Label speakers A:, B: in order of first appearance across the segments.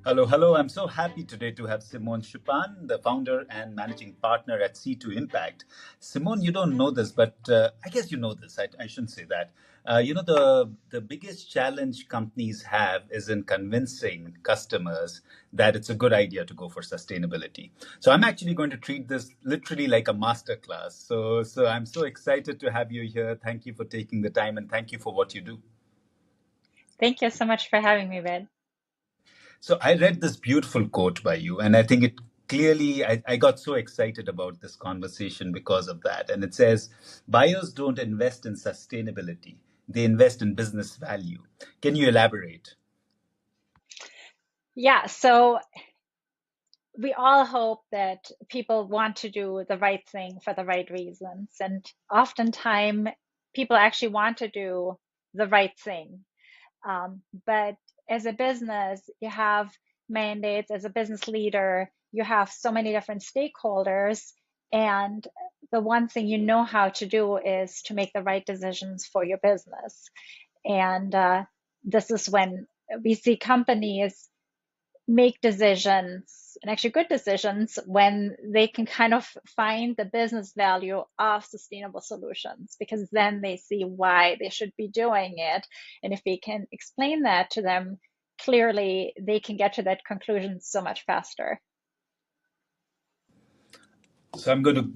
A: Hello, hello. I'm so happy today to have Simone Schuppan, the founder and managing partner at C2 Impact. Simone, you don't know this, but I guess you know this. I shouldn't say that. The biggest challenge companies have is in convincing customers that it's a good idea to go for sustainability. So I'm actually going to treat this literally like a masterclass. So I'm so excited to have you here. Thank you for taking the time and thank you for what you do.
B: Thank you so much for having me, Ben.
A: So I read this beautiful quote by you, and I think it clearly, I got so excited about this conversation because of that. And it says, buyers don't invest in sustainability, they invest in business value. Can you elaborate?
B: Yeah, so we all hope that people want to do the right thing for the right reasons. And oftentimes, people actually want to do the right thing. But as a business, you have mandates. As a business leader, you have so many different stakeholders. And the one thing you know how to do is to make the right decisions for your business. And this is when we see companies make decisions, and actually good decisions, when they can kind of find the business value of sustainable solutions, because then they see why they should be doing it. And if we can explain that to them clearly, they can get to that conclusion so much faster.
A: So I'm going to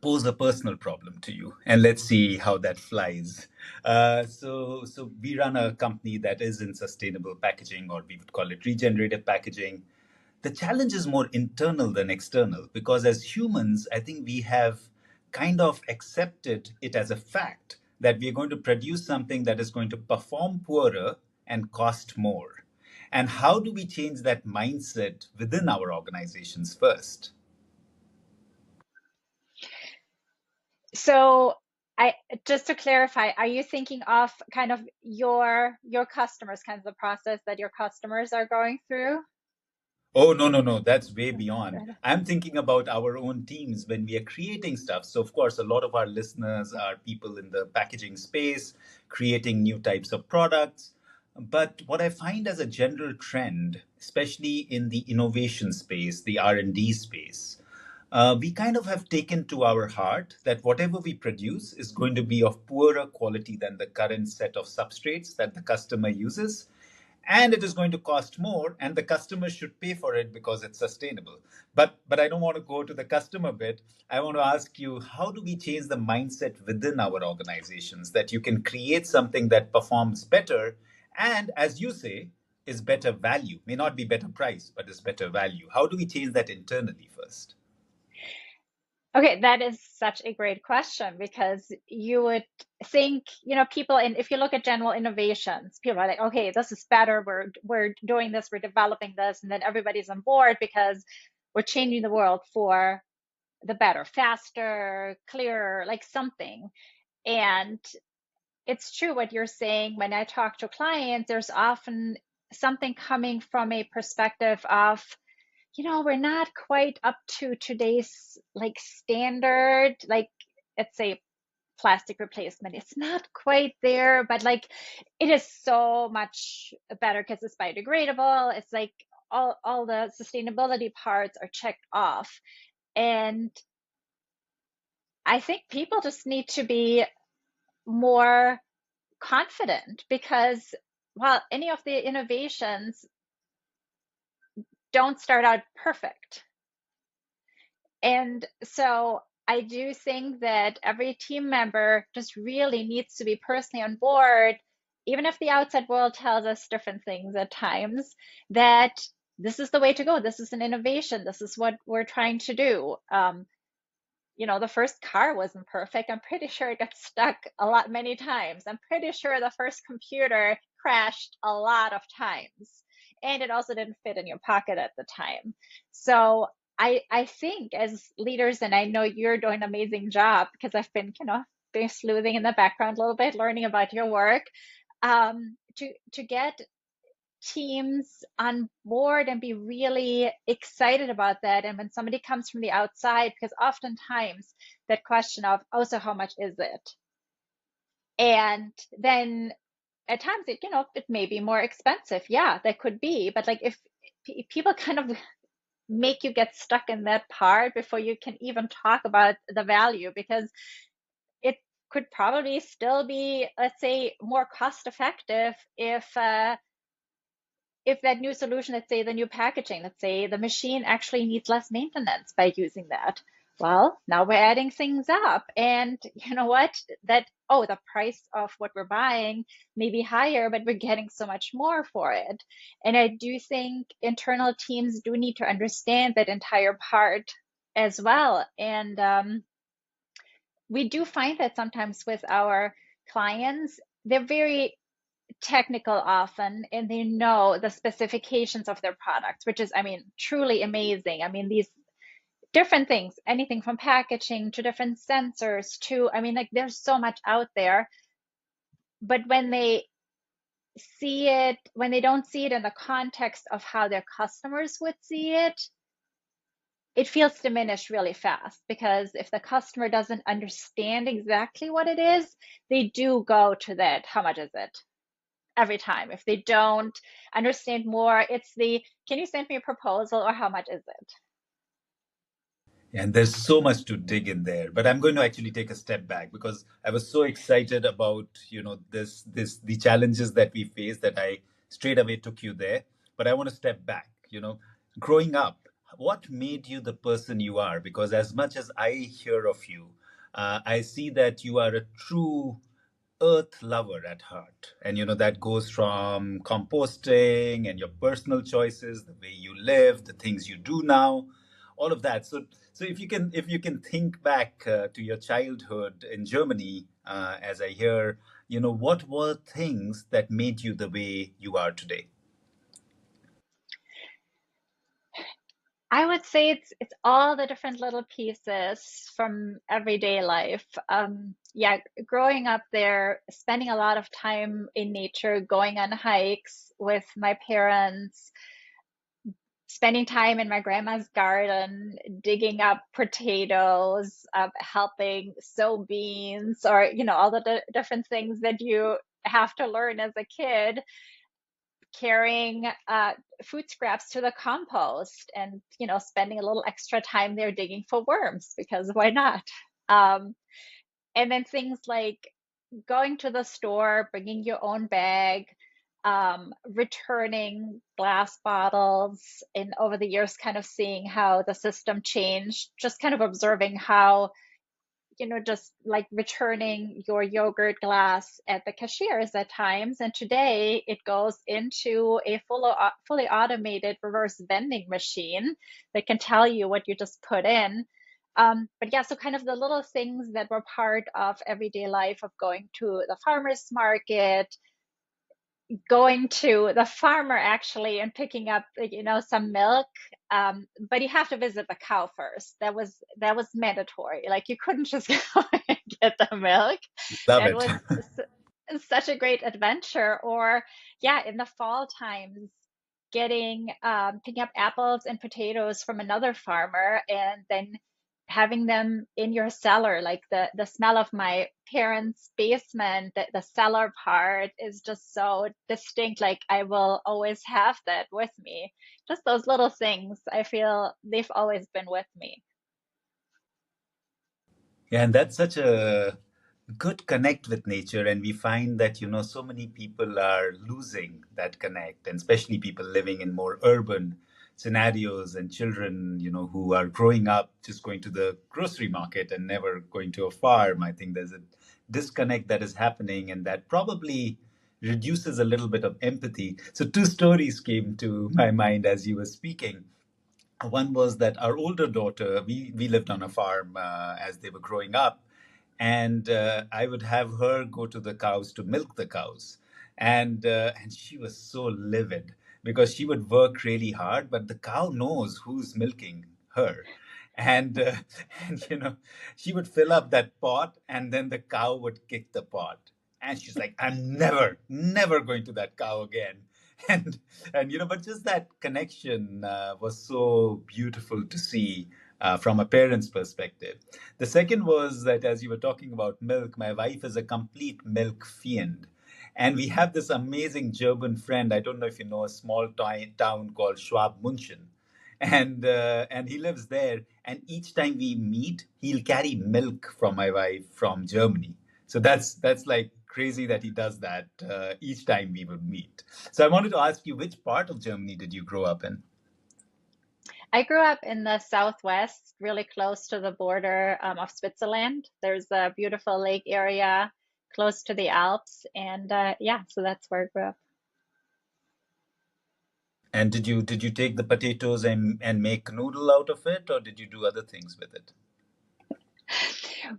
A: pose a personal problem to you, and let's see how that flies. So we run a company that is in sustainable packaging, or we would call it regenerative packaging. The challenge is more internal than external because as humans, I think we have kind of accepted it as a fact that we are going to produce something that is going to perform poorer and cost more. And how do we change that mindset within our organizations first?
B: So I just to clarify, are you thinking of kind of your customers, kind of the process that your customers are going through?
A: Oh, no, no, no. That's way beyond. I'm thinking about our own teams when we are creating stuff. So, of course, a lot of our listeners are people in the packaging space, creating new types of products. But what I find as a general trend, especially in the innovation space, the R&D space, we kind of have taken to our heart that whatever we produce is going to be of poorer quality than the current set of substrates that the customer uses, and it is going to cost more, and the customer should pay for it because it's sustainable. But I don't want to go to the customer bit. I want to ask you, how do we change the mindset within our organizations that you can create something that performs better and, as you say, is better value? May not be better price, but is better value. How do we change that internally first?
B: Okay, that is such a great question, because you would think, people, and if you look at general innovations, people are like, okay, this is better. We're doing this, we're developing this, and then everybody's on board because we're changing the world for the better, faster, clearer, like something. And it's true what you're saying. When I talk to clients, there's often something coming from a perspective of, we're not quite up to today's like standard, like let's say plastic replacement. It's not quite there, but like it is so much better because it's biodegradable. It's like all the sustainability parts are checked off. And I think people just need to be more confident, because while any of the innovations don't start out perfect, and so I do think that every team member just really needs to be personally on board, even if the outside world tells us different things at times, that this is the way to go. This is an innovation. This is what we're trying to do. The first car wasn't perfect. I'm pretty sure it got stuck many times. I'm pretty sure the first computer crashed a lot of times. And it also didn't fit in your pocket at the time. So I think as leaders, and I know you're doing an amazing job because I've been sleuthing in the background a little bit, learning about your work, to get teams on board and be really excited about that. And when somebody comes from the outside, because oftentimes that question of, oh, so how much is it? And then at times it may be more expensive. Yeah, that could be. But like people kind of make you get stuck in that part before you can even talk about the value, because it could probably still be, let's say, more cost effective if that new solution, let's say the new packaging, let's say the machine actually needs less maintenance by using that. Well, now we're adding things up. And you know what? That, oh, the price of what we're buying may be higher, but we're getting so much more for it. And I do think internal teams do need to understand that entire part as well. And we do find that sometimes with our clients, they're very technical often, and they know the specifications of their products, which is, I mean, truly amazing. I mean, these different things, anything from packaging to different sensors to, I mean, like there's so much out there. But when they see it, when they don't see it in the context of how their customers would see it, it feels diminished really fast, because if the customer doesn't understand exactly what it is, they do go to that, how much is it? Every time. If they don't understand more, it's the, can you send me a proposal, or how much is it?
A: And there's so much to dig in there, but I'm going to actually take a step back because I was so excited about, the challenges that we face that I straight away took you there. But I want to step back, growing up, what made you the person you are? Because as much as I hear of you, I see that you are a true earth lover at heart. And that goes from composting and your personal choices, the way you live, the things you do now, all of that. So if you can think back to your childhood in Germany, as I hear, what were things that made you the way you are today?
B: I would say it's all the different little pieces from everyday life. Yeah, growing up there, spending a lot of time in nature, going on hikes with my parents, spending time in my grandma's garden, digging up potatoes, helping sow beans, or all the different things that you have to learn as a kid, carrying food scraps to the compost, and spending a little extra time there digging for worms, because why not? Um, and then things like going to the store, bringing your own bag, returning glass bottles, and over the years, kind of seeing how the system changed, just kind of observing how, just like returning your yogurt glass at the cashiers at times. And today it goes into a fully automated reverse vending machine that can tell you what you just put in. But yeah, so kind of the little things that were part of everyday life, of going to the farmer's market, going to the farmer actually and picking up, some milk. But you have to visit the cow first. That was mandatory. Like, you couldn't just go and get the milk.
A: Love
B: That
A: it.
B: was such a great adventure. Or yeah, in the fall times, getting picking up apples and potatoes from another farmer, and then having them in your cellar. Like the smell of my parents' basement, the cellar part is just so distinct. Like, I will always have that with me. Just those little things, I feel they've always been with me.
A: Yeah, and that's such a good connect with nature. And we find that, so many people are losing that connect, and especially people living in more urban scenarios, and children, who are growing up just going to the grocery market and never going to a farm. I think there's a disconnect that is happening, and that probably reduces a little bit of empathy. So, two stories came to my mind as you were speaking. One was that our older daughter, we lived on a farm as they were growing up, and I would have her go to the cows to milk the cows, and she was so livid because she would work really hard, but the cow knows who's milking her, and and she would fill up that pot, and then the cow would kick the pot, and she's like, "I'm never going to that cow again." and but just that connection was so beautiful to see from a parent's perspective. The second was that, as you were talking about milk, my wife is a complete milk fiend, And we have this amazing German friend. I don't know if you know a small town called Schwabmünchen. And he lives there. And each time we meet, he'll carry milk from my wife from Germany. So that's like crazy that he does that each time we would meet. So I wanted to ask you, which part of Germany did you grow up in?
B: I grew up in the Southwest, really close to the border of Switzerland. There's a beautiful lake area close to the Alps, and yeah, so that's where I grew up.
A: And did you take the potatoes and make noodle out of it, or did you do other things with it?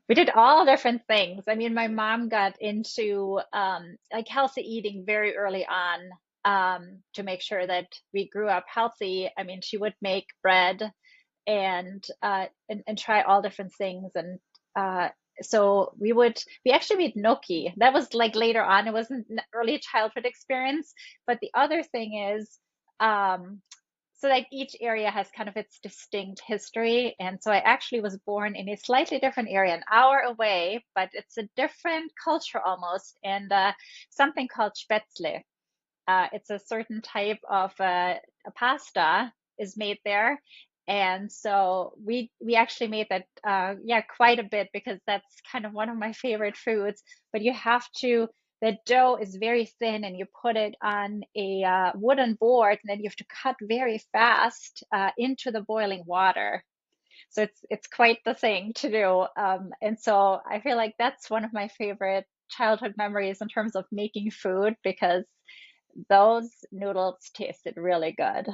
B: We did all different things. I mean, my mom got into like healthy eating very early on to make sure that we grew up healthy. I mean, she would make bread and try all different things and uh so we actually made gnocchi. That was like later on. It wasn't an early childhood experience. But the other thing is um so like each area has kind of its distinct history. And so I actually was born in a slightly different area, an hour away, but it's a different culture almost, and something called spätzle. It's a certain type of a pasta is made there. And so we actually made that yeah, quite a bit, because that's kind of one of my favorite foods. But you have to, the dough is very thin, and you put it on a wooden board, and then you have to cut very fast into the boiling water. So it's quite the thing to do. And so I feel like that's one of my favorite childhood memories in terms of making food, because those noodles tasted really good.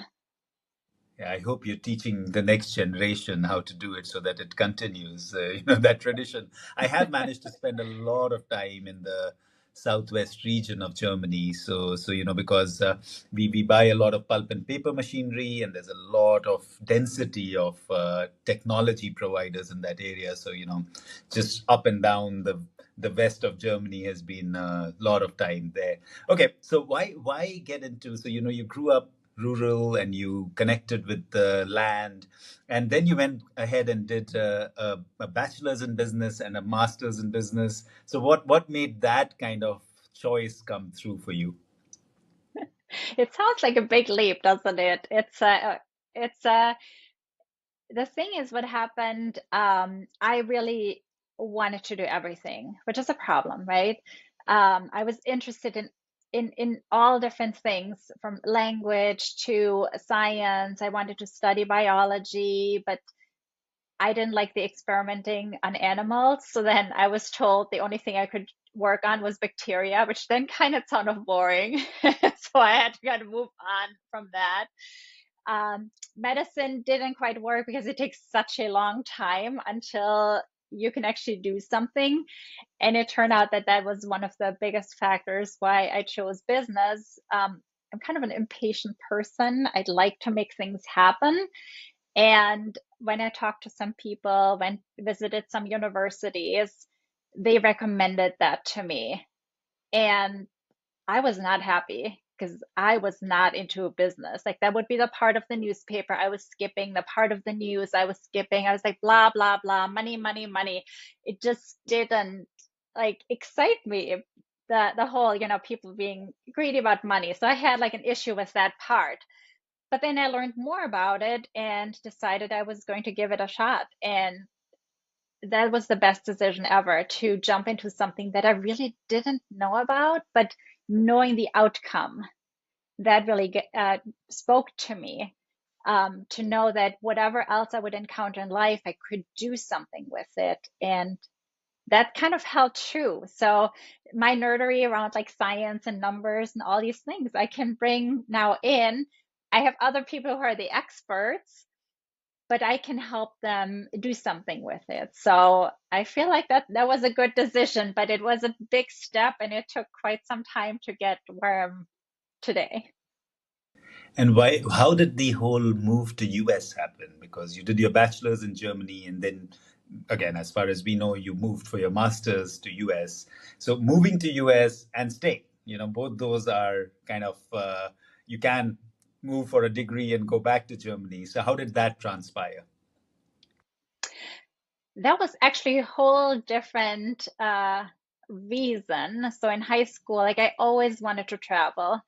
A: Yeah, I hope you're teaching the next generation how to do it so that it continues, that tradition. I have managed to spend a lot of time in the southwest region of Germany. So because we buy a lot of pulp and paper machinery, and there's a lot of density of technology providers in that area. So just up and down the west of Germany has been a lot of time there. Okay, so why get into, you grew up rural and you connected with the land, and then you went ahead and did a bachelor's in business and a master's in business. So what made that kind of choice come through for you?
B: It sounds like a big leap, doesn't it? It's the thing is, what happened, I really wanted to do everything, which is a problem, right? I was interested in all different things, from language to science. I wanted to study biology, but I didn't like the experimenting on animals. So then I was told the only thing I could work on was bacteria, which then kind of sounded boring. So I had to kind of move on from that. Medicine didn't quite work because it takes such a long time until you can actually do something. And it turned out that that was one of the biggest factors why I chose business. I'm kind of an impatient person. I'd like to make things happen. And when I talked to some people, when visited some universities, they recommended that to me. And I was not happy because I was not into a business. Like, that would be the part of the newspaper I was skipping, the part of the news I was skipping. I was like, blah, blah, blah, money, money, money. It just didn't like excite me. The whole, people being greedy about money. So I had like an issue with that part. But then I learned more about it and decided I was going to give it a shot. And that was the best decision ever, to jump into something that I really didn't know about, but knowing the outcome, that really spoke to me. To know that whatever else I would encounter in life, I could do something with it. And that kind of held true. So my nerdery around like science and numbers and all these things, I can bring now in. I have other people who are the experts, but I can help them do something with it. So I feel like that was a good decision, but it was a big step, and it took quite some time to get where I'm today.
A: And why? How did the whole move to US happen? Because you did your bachelor's in Germany, and then again, as far as we know, you moved for your master's to US. So moving to US and staying, both those are kind of you can move for a degree and go back to Germany. So how did that transpire?
B: That was actually a whole different reason. So in high school, like I always wanted to travel,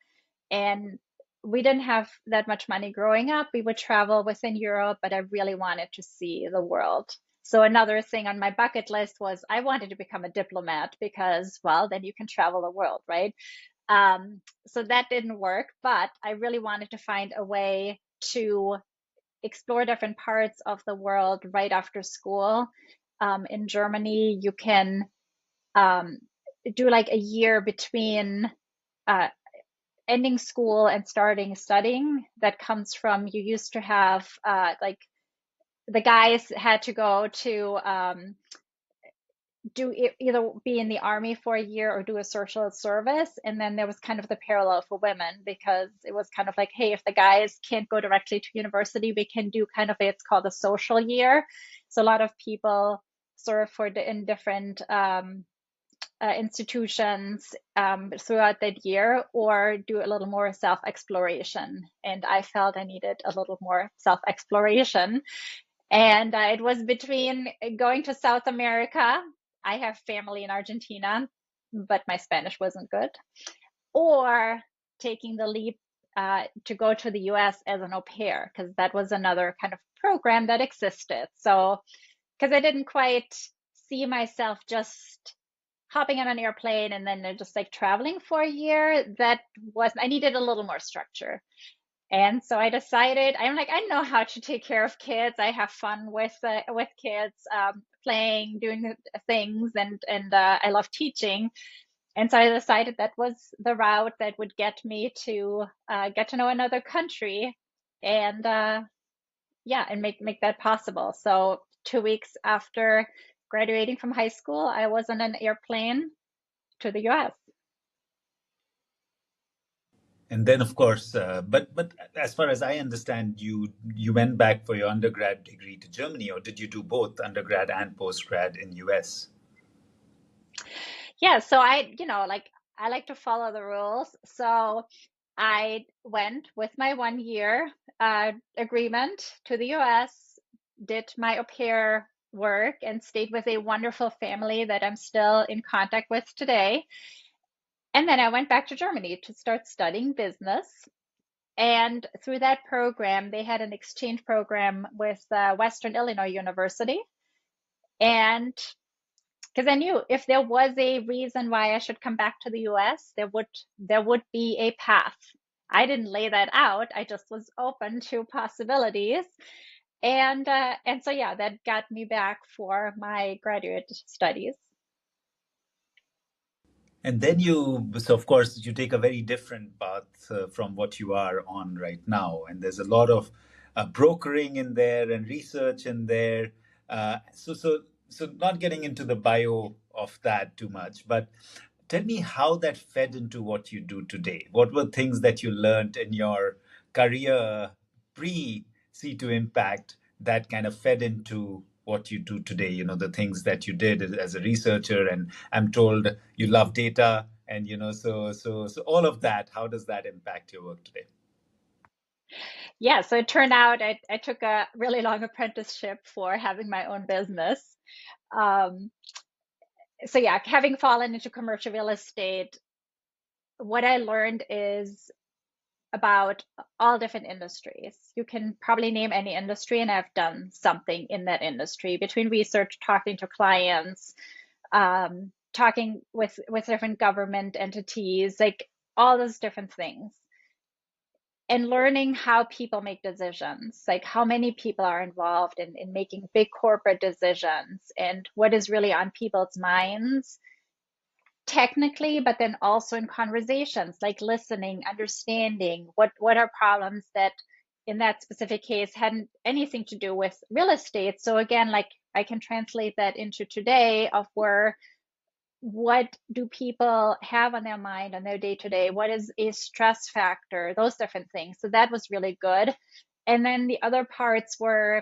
B: and we didn't have that much money growing up. We would travel within Europe, but I really wanted to see the world. So another thing on my bucket list was I wanted to become a diplomat because, well, then you can travel the world, right? So that didn't work, but I really wanted to find a way to explore different parts of the world right after school. In Germany, you can um, do like a year between uh, ending school and starting studying. That comes from you used to have like the guys had to go to do either be in the army for a year or do a social service, and then there was kind of the parallel for women because it was kind of like, hey, if the guys can't go directly to university, we can do kind of it's called a social year. So a lot of people serve for in different institutions throughout that year or do a little more self exploration. And I felt I needed a little more self exploration. And it was between going to South America. I have family in Argentina, but my Spanish wasn't good, or taking the leap to go to the US as an au pair, because that was another kind of program that existed. So, because I didn't quite see myself just hopping on an airplane and then just like traveling for a year, that was, I needed a little more structure. And so I decided, I'm like, I know how to take care of kids. I have fun with kids, playing, doing things, and I love teaching. And so I decided that was the route that would get me to get to know another country, and yeah, and make that possible. So 2 weeks after graduating from high school, I was on an airplane to the US.
A: And then, of course, but as far as I understand, you went back for your undergrad degree to Germany, or did you do both undergrad and postgrad in US?
B: Yeah, so like I like to follow the rules. So I went with my 1 year agreement to the US, did my au pair work, and stayed with a wonderful family that I'm still in contact with today. And then I went back to Germany to start studying business. And through that program, they had an exchange program with Western Illinois University. And because I knew if there was a reason why I should come back to the US, there would be a path. I didn't lay that out. I just was open to possibilities. And so yeah, that got me back for my graduate studies.
A: And then so of course, you take a very different path from what you are on right now. And there's a lot of brokering in there and research in there. So not getting into the bio of that too much, but tell me how that fed into what you do today. What were things that you learned in your career pre C2 Impact that kind of fed into what you do today? You know, the things that you did as a researcher, and I'm told you love data, and so all of that. How does that impact your work today?
B: Yeah, so it turned out I took a really long apprenticeship for having my own business. Um, so yeah, having fallen into commercial real estate, what I learned is about all different industries. You can probably name any industry, and I've done something in that industry between research, talking to clients, talking with different government entities, like all those different things, and learning how people make decisions, like how many people are involved in making big corporate decisions, and what is really on people's minds technically, but then also in conversations, like listening, understanding what are problems that in that specific case hadn't anything to do with real estate. So again, like I can translate that into today of where what do people have on their mind on their day to day? What is a stress factor? Those different things. So that was really good. And then the other parts were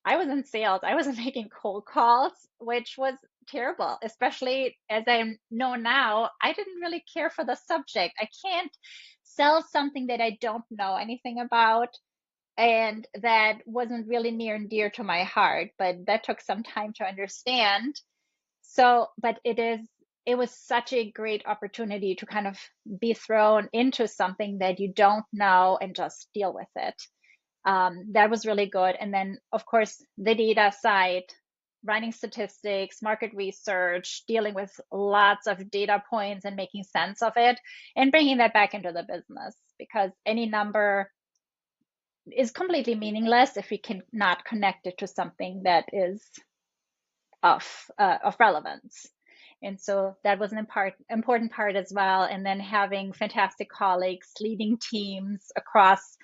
B: I was in sales. I was making cold calls, which was terrible, especially as I know now, I didn't really care for the subject. I can't sell something that I don't know anything about and that wasn't really near and dear to my heart, but that took some time to understand. So, but it is it was such a great opportunity to kind of be thrown into something that you don't know and just deal with it. That was really good. And then, of course, the data side, running statistics, market research, dealing with lots of data points and making sense of it, and bringing that back into the business, because any number is completely meaningless if we cannot connect it to something that is of relevance. And so that was an important part as well. And then having fantastic colleagues, leading teams across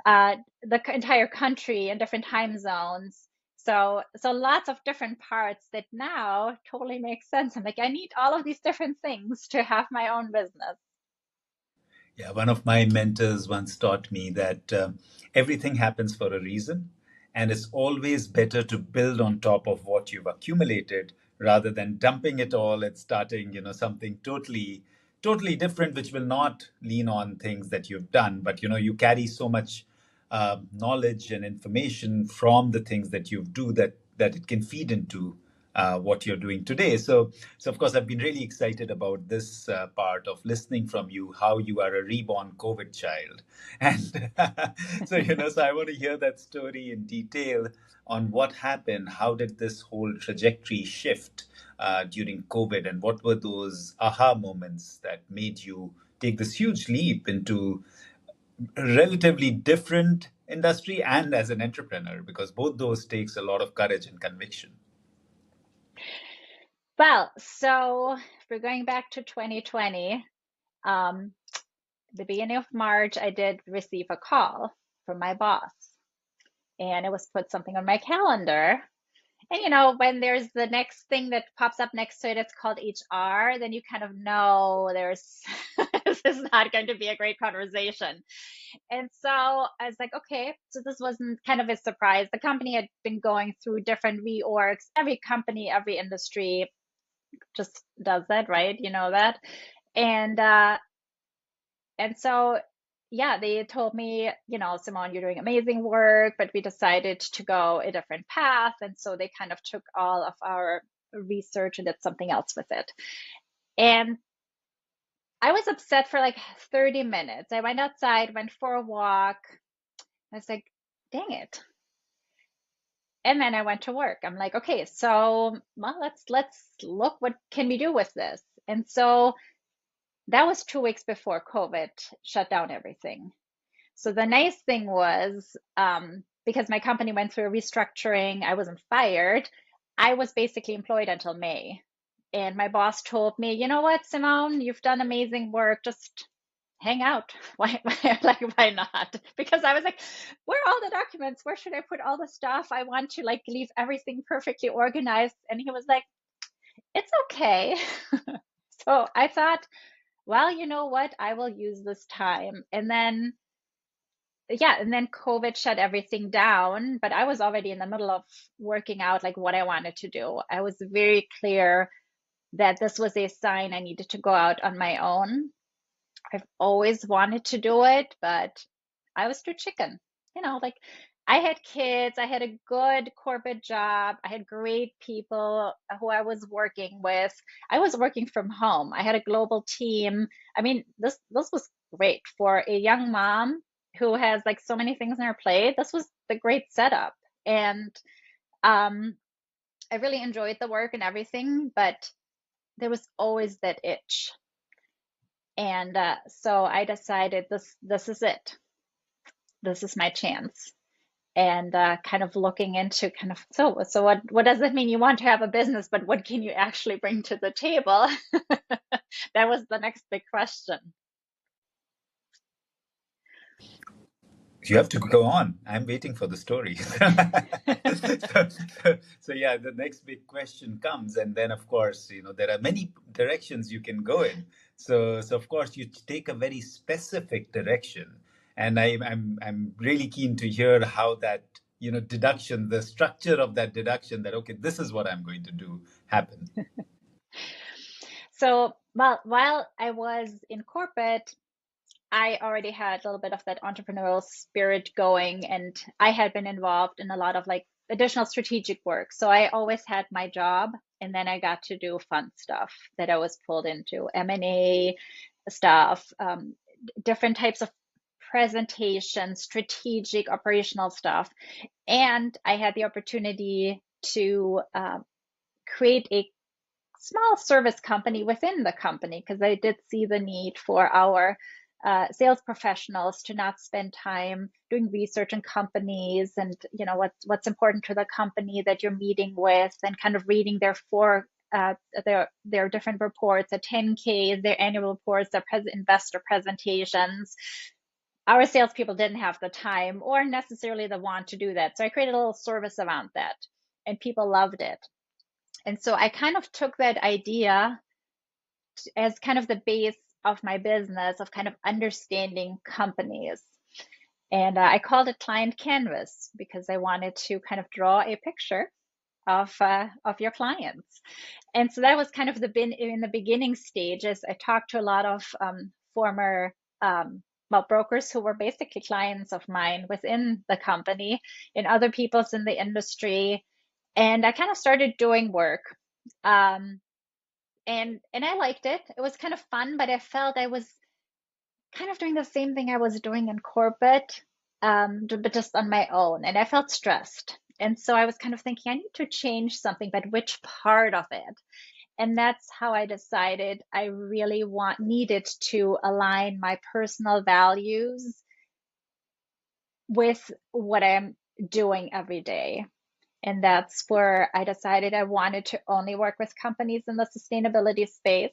B: the entire country in different time zones. So lots of different parts that now totally make sense. I'm like, I need all of these different things to have my own business.
A: Yeah, one of my mentors once taught me that everything happens for a reason, and it's always better to build on top of what you've accumulated rather than dumping it all and starting, something totally different, which will not lean on things that you've done. But you carry so much knowledge and information from the things that you do that it can feed into what you're doing today. So of course, I've been really excited about this part of listening from you, how you are a reborn COVID child, and so I want to hear that story in detail on what happened. How did this whole trajectory shift during COVID, and what were those aha moments that made you take this huge leap into a relatively different industry and as an entrepreneur, because both those takes a lot of courage and conviction.
B: Well, so if we're going back to 2020, um, the beginning of March, I did receive a call from my boss, and it was put something on my calendar. And when there's the next thing that pops up next to it, it's called HR, then you kind of know there's this is not going to be a great conversation. And so I was like, okay, so this wasn't kind of a surprise. The company had been going through different reorgs. Every company, every industry just does that, right? You know that. And so yeah, they told me, Simone, you're doing amazing work, but we decided to go a different path. And so they kind of took all of our research and did something else with it. And I was upset for like 30 minutes. I went outside, went for a walk. I was like, dang it. And then I went to work. I'm like, okay, so well, let's look what can we do with this. And so that was 2 weeks before COVID shut down everything. So the nice thing was, because my company went through a restructuring, I wasn't fired. I was basically employed until May. And my boss told me, you know what, Simone, you've done amazing work. Just hang out. Why not? Because I was like, where are all the documents? Where should I put all the stuff? I want to like leave everything perfectly organized. And he was like, it's okay. So I thought, well, you know what? I will use this time. And then yeah, and then COVID shut everything down, but I was already in the middle of working out like what I wanted to do. I was very clear that this was a sign I needed to go out on my own. I've always wanted to do it, but I was too chicken. Like I had kids, I had a good corporate job, I had great people who I was working with. I was working from home. I had a global team. I mean, this was great for a young mom who has like so many things on her plate. This was the great setup. And um, I really enjoyed the work and everything, but there was always that itch. And so I decided this is it. This is my chance. And kind of looking into kind of so what does it mean? You want to have a business, but what can you actually bring to the table? That was the next big question.
A: You have to go on. I'm waiting for the story. So yeah, the next big question comes, and then of course, there are many directions you can go in. So of course, you take a very specific direction, and I'm really keen to hear how that deduction, the structure of that deduction, that okay, this is what I'm going to do, happen.
B: So, well, while I was in corporate, I already had a little bit of that entrepreneurial spirit going, and I had been involved in a lot of like additional strategic work. So I always had my job, And then I got to do fun stuff that I was pulled into, M&A stuff, different types of presentation, strategic, operational stuff. And I had the opportunity to create a small service company within the company because I did see the need for our sales professionals to not spend time doing research in companies and what's important to the company that you're meeting with and kind of reading their different reports, their 10Ks, their annual reports, their investor presentations. Our salespeople didn't have the time or necessarily the want to do that. So I created a little service around that and people loved it. And so I kind of took that idea as kind of the base of my business of kind of understanding companies. And I called it Client Canvas because I wanted to kind of draw a picture of your clients. And so that was kind of in the beginning stages. I talked to a lot of former brokers who were basically clients of mine within the company and other people's in the industry. And I kind of started doing work. And I liked it. It was kind of fun, but I felt I was kind of doing the same thing I was doing in corporate, but just on my own. And I felt stressed. And so I was kind of thinking, I need to change something, but which part of it? And that's how I decided I really needed to align my personal values with what I'm doing every day. And that's where I decided I wanted to only work with companies in the sustainability space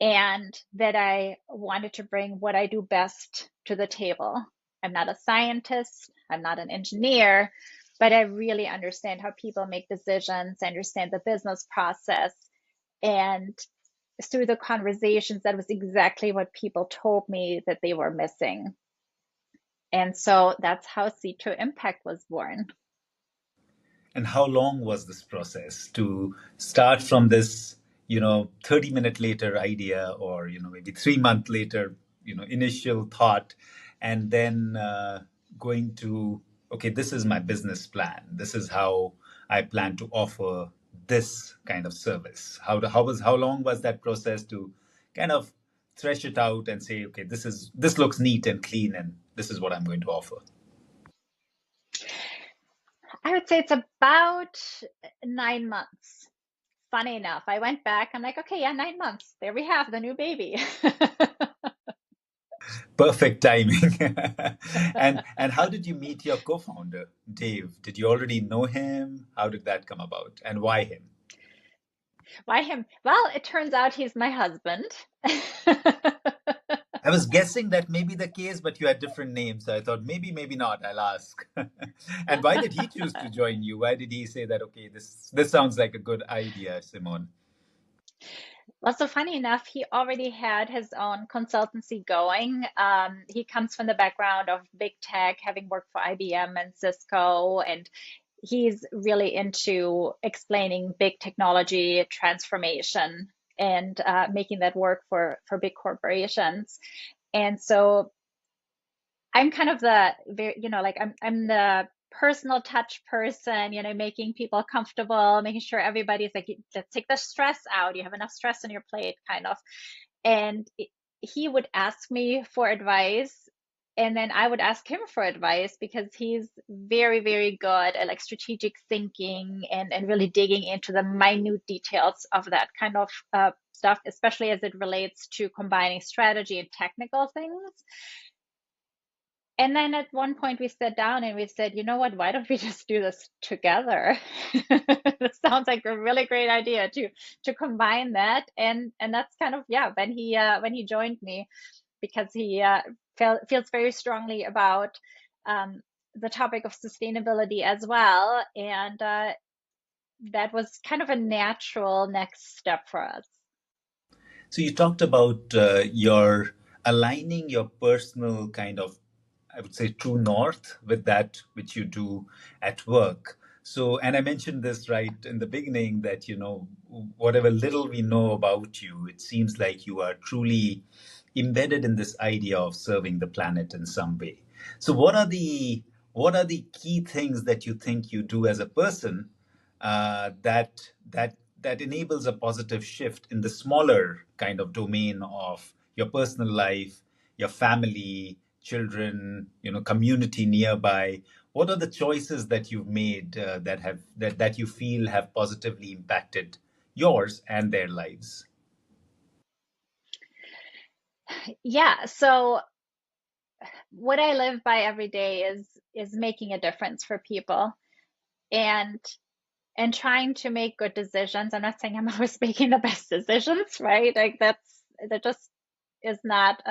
B: and that I wanted to bring what I do best to the table. I'm not a scientist, I'm not an engineer, but I really understand how people make decisions, I understand the business process. And through the conversations, that was exactly what people told me that they were missing. And so that's how Seed to Impact was born.
A: And how long was this process to start from this, 30-minute later idea or, maybe 3 month later, initial thought, and then going to, okay, this is my business plan. This is how I plan to offer this kind of service. How long was that process to kind of thresh it out and say, okay, this looks neat and clean and this is what I'm going to offer?
B: I would say it's about 9 months. Funny enough, I went back. I'm like, okay, yeah, 9 months. There we have the new baby.
A: Perfect timing. And how did you meet your co-founder, Dave? Did you already know him? How did that come about? And why him?
B: Why him? Well, it turns out he's my husband.
A: I was guessing that may be the case, but you had different names. So I thought maybe not. I'll ask. And why did he choose to join you? Why did he say that, okay, this sounds like a good idea, Simone?
B: Well, so funny enough, he already had his own consultancy going. He comes from the background of big tech, having worked for IBM and Cisco, and he's really into explaining big technology transformation and making that work for big corporations. And so I'm kind of I'm the personal touch person, making people comfortable, making sure everybody's like, let's take the stress out. You have enough stress on your plate, kind of. And he would ask me for advice, and then I would ask him for advice because he's very, very good at like strategic thinking and really digging into the minute details of that kind of stuff, especially as it relates to combining strategy and technical things. And then at one point we sat down and we said, you know what, why don't we just do this together? This sounds like a really great idea to combine that. And that's kind of, yeah, when he joined me, because he feels very strongly about the topic of sustainability as well. And that was kind of a natural next step for us.
A: So you talked about your aligning your personal kind of, I would say, true north with that which you do at work. So, and I mentioned this right in the beginning that, whatever little we know about you, it seems like you are truly embedded in this idea of serving the planet in some way. So, what are the key things that you think you do as a person that that enables a positive shift in the smaller kind of domain of your personal life, your family, children, community nearby? What are the choices that you've made that you feel have positively impacted yours and their lives?
B: Yeah, so what I live by every day is making a difference for people and trying to make good decisions. I'm not saying I'm always making the best decisions, right? Like that just is not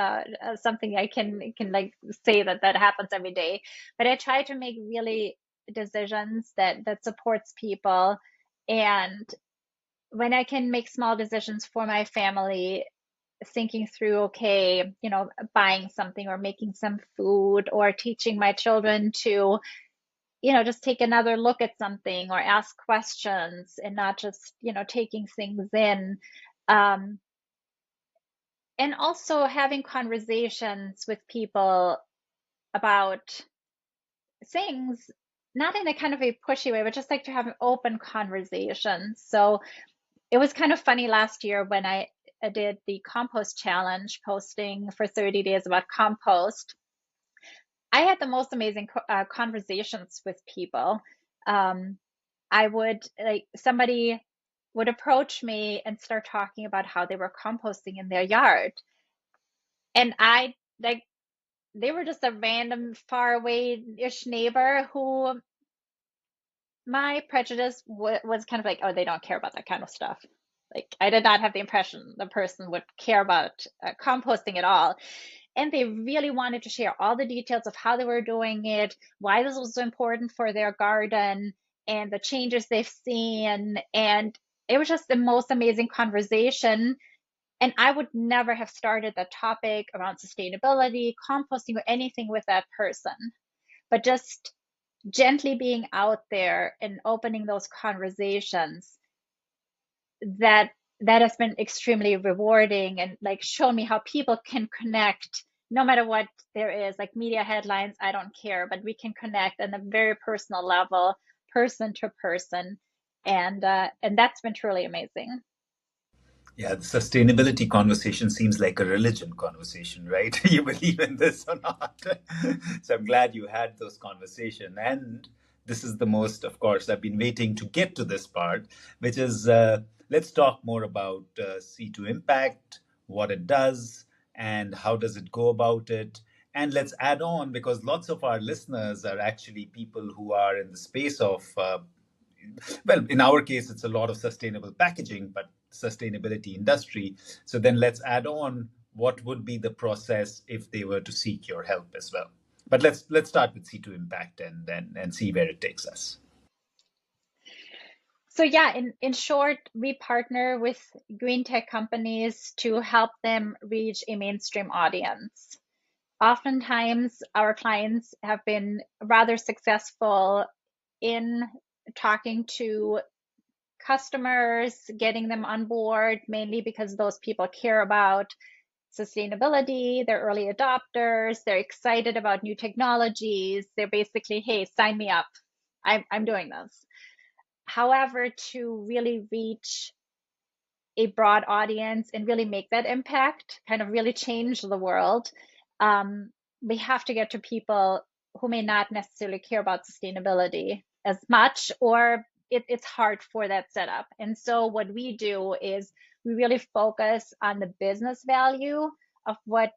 B: something I can like say that happens every day. But I try to make really decisions that supports people, and when I can make small decisions for my family, thinking through, okay, buying something or making some food or teaching my children to, just take another look at something or ask questions and not just, taking things in. Um, and also having conversations with people about things, not in a kind of a pushy way, but just like to have an open conversation. So it was kind of funny last year when I did the compost challenge, posting for 30 days about compost. I had the most amazing conversations with people. Um, I would like somebody would approach me and start talking about how they were composting in their yard. And I like they were just a random far away-ish neighbor who my prejudice was kind of like, oh, they don't care about that kind of stuff. Like, I did not have the impression the person would care about composting at all. And they really wanted to share all the details of how they were doing it, why this was so important for their garden, and the changes they've seen. And it was just the most amazing conversation. And I would never have started the topic around sustainability, composting, or anything with that person. But just gently being out there and opening those conversations, that has been extremely rewarding and like shown me how people can connect no matter what there is, like media headlines, I don't care, but we can connect on a very personal level, person to person. And that's been truly amazing.
A: Yeah, the sustainability conversation seems like a religion conversation, right? You believe in this or not? So I'm glad you had those conversations. And this is the most, of course, I've been waiting to get to this part, which is let's talk more about C2 Impact, what it does, and how does it go about it. And let's add on, because lots of our listeners are actually people who are in the space of well, in our case, it's a lot of sustainable packaging, but sustainability industry. So then let's add on what would be the process if they were to seek your help as well. But let's start with C2 Impact and see where it takes us.
B: So yeah, in short, we partner with green tech companies to help them reach a mainstream audience. Oftentimes, our clients have been rather successful in talking to customers, getting them on board, mainly because those people care about sustainability, they're early adopters, they're excited about new technologies. They're basically, hey, sign me up. I'm doing this. However, to really reach a broad audience and really make that impact, kind of really change the world, um, we have to get to people who may not necessarily care about sustainability as much, or it's hard for that setup. And so, what we do is we really focus on the business value of what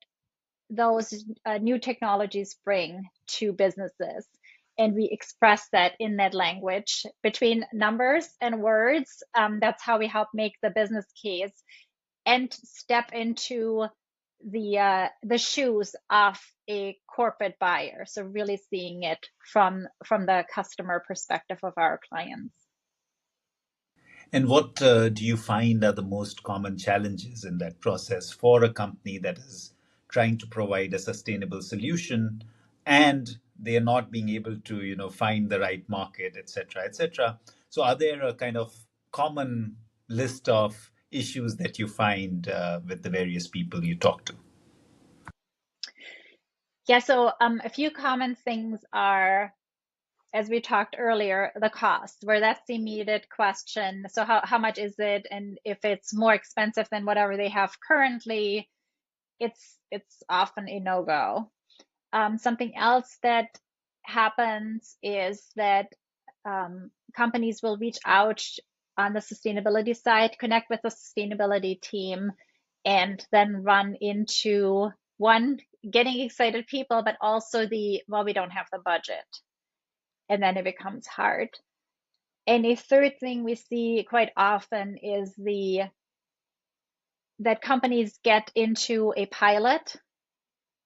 B: those new technologies bring to businesses. And we express that in that language between numbers and words. That's how we help make the business case and step into the shoes of a corporate buyer. So really seeing it from the customer perspective of our clients.
A: And what do you find are the most common challenges in that process for a company that is trying to provide a sustainable solution and they are not being able to, find the right market, et cetera, et cetera? So, are there a kind of common list of issues that you find with the various people you talk to?
B: Yeah, so a few common things are as we talked earlier, the cost, where that's the immediate question. So how much is it? And if it's more expensive than whatever they have currently, it's often a no-go. Something else that happens is that companies will reach out on the sustainability side, connect with the sustainability team, and then run into one, getting excited people, but also well, we don't have the budget. And then it becomes hard. And a third thing we see quite often is that companies get into a pilot,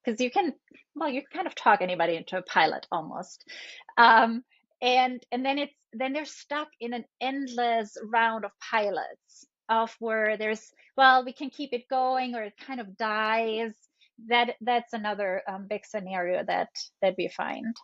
B: because you kind of talk anybody into a pilot almost. And then they're stuck in an endless round of pilots of where we can keep it going or it kind of dies. That's another big scenario that we find.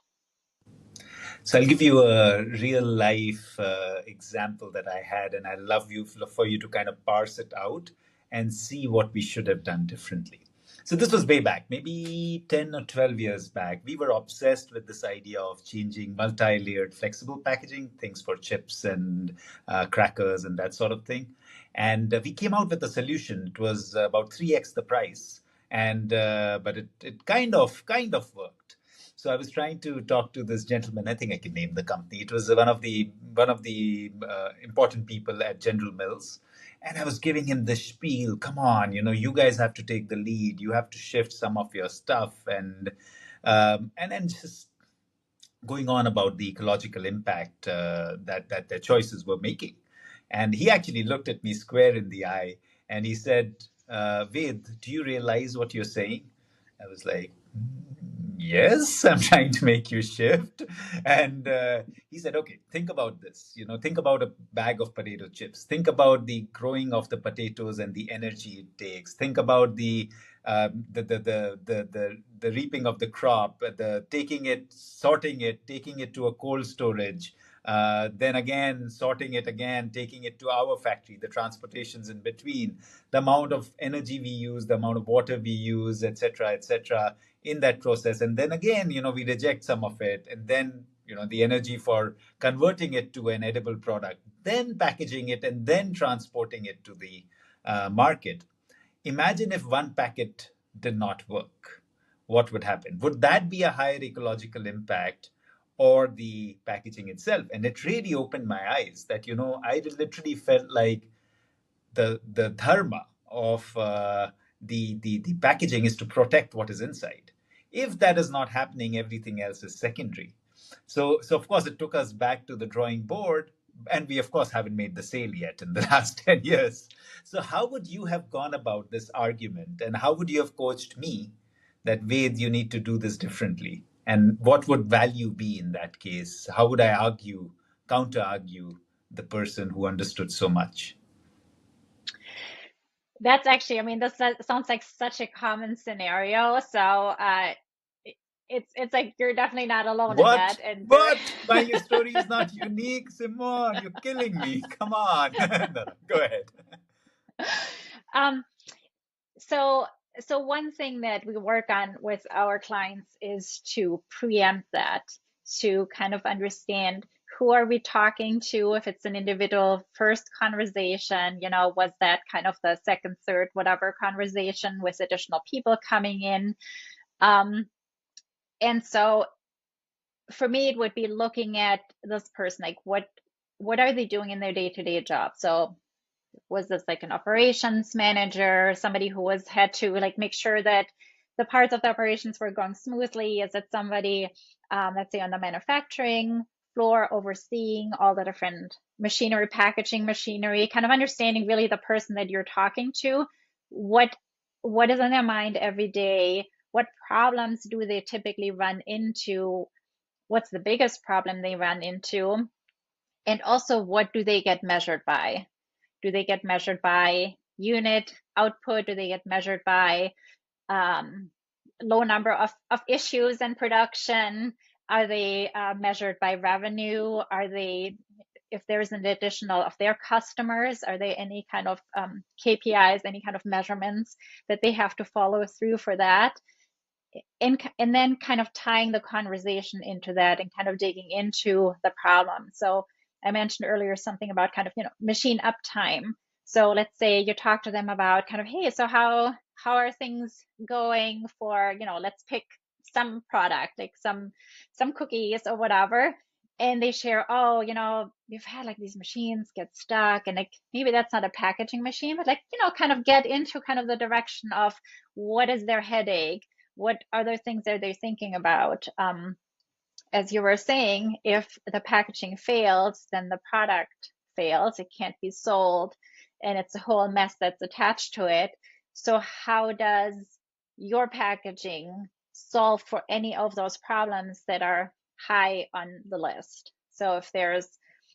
A: So I'll give you a real life example that I had, and I love you for you to kind of parse it out and see what we should have done differently. So this was way back, maybe 10 or 12 years back. We were obsessed with this idea of changing multi-layered flexible packaging, things for chips and crackers and that sort of thing. And we came out with a solution. It was about 3x the price, and but it kind of worked. So I was trying to talk to this gentleman. I think I can name the company. It was one of the important people at General Mills, and I was giving him the spiel. Come on, you guys have to take the lead. You have to shift some of your stuff, and then just going on about the ecological impact that their choices were making. And he actually looked at me square in the eye, and he said, "Ved, do you realize what you're saying?" I was like, yes, I'm trying to make you shift. And he said, okay, think about this. Think about a bag of potato chips. Think about the growing of the potatoes and the energy it takes. Think about the reaping of the crop, the taking it, sorting it, taking it to a cold storage. Then again, sorting it again, taking it to our factory, the transportations in between, the amount of energy we use, the amount of water we use, et cetera, in that process. And then again, we reject some of it. And then, the energy for converting it to an edible product, then packaging it, and then transporting it to the market. Imagine if one packet did not work. What would happen? Would that be a higher ecological impact or the packaging itself? And it really opened my eyes that, I literally felt like the dharma of the packaging is to protect what is inside. If that is not happening, everything else is secondary. So of course it took us back to the drawing board, and we of course haven't made the sale yet in the last 10 years. So how would you have gone about this argument, and how would you have coached me that Ved, you need to do this differently? And what would value be in that case? How would I counter argue the person who understood so much?
B: That's actually, I mean, that sounds like such a common scenario. So it's like you're definitely not alone in
A: What?
B: that. And there,
A: What? My story is not unique, Simone. You're killing me. Come on. No, go ahead.
B: um, so so one thing that we work on with our clients is to preempt that, to kind of understand who are we talking to. If it's an individual first conversation, was that kind of the second, third, whatever conversation with additional people coming in. And so for me, it would be looking at this person, like what are they doing in their day-to-day job? So was this like an operations manager, somebody who had to like make sure that the parts of the operations were going smoothly? Is it somebody, let's say, on the manufacturing floor overseeing all the different machinery, packaging machinery, kind of understanding really the person that you're talking to, what is in their mind every day, what problems do they typically run into, what's the biggest problem they run into, and also what do they get measured by? Do they get measured by unit output? Do they get measured by low number of issues in production? Are they measured by revenue? Are they, if there's an additional of their customers, are there any kind of KPIs, any kind of measurements that they have to follow through for that? and then kind of tying the conversation into that and kind of digging into the problem. So I mentioned earlier something about kind of, machine uptime. So let's say you talk to them about kind of, hey, so how are things going for, let's pick some product, like some cookies or whatever. And they share, oh, we've had like these machines get stuck, and like maybe that's not a packaging machine, but like, kind of get into kind of the direction of what is their headache, what other things are they thinking about. As you were saying, if the packaging fails, then the product fails. It can't be sold, and it's a whole mess that's attached to it. So, how does your packaging solve for any of those problems that are high on the list? So, if there's,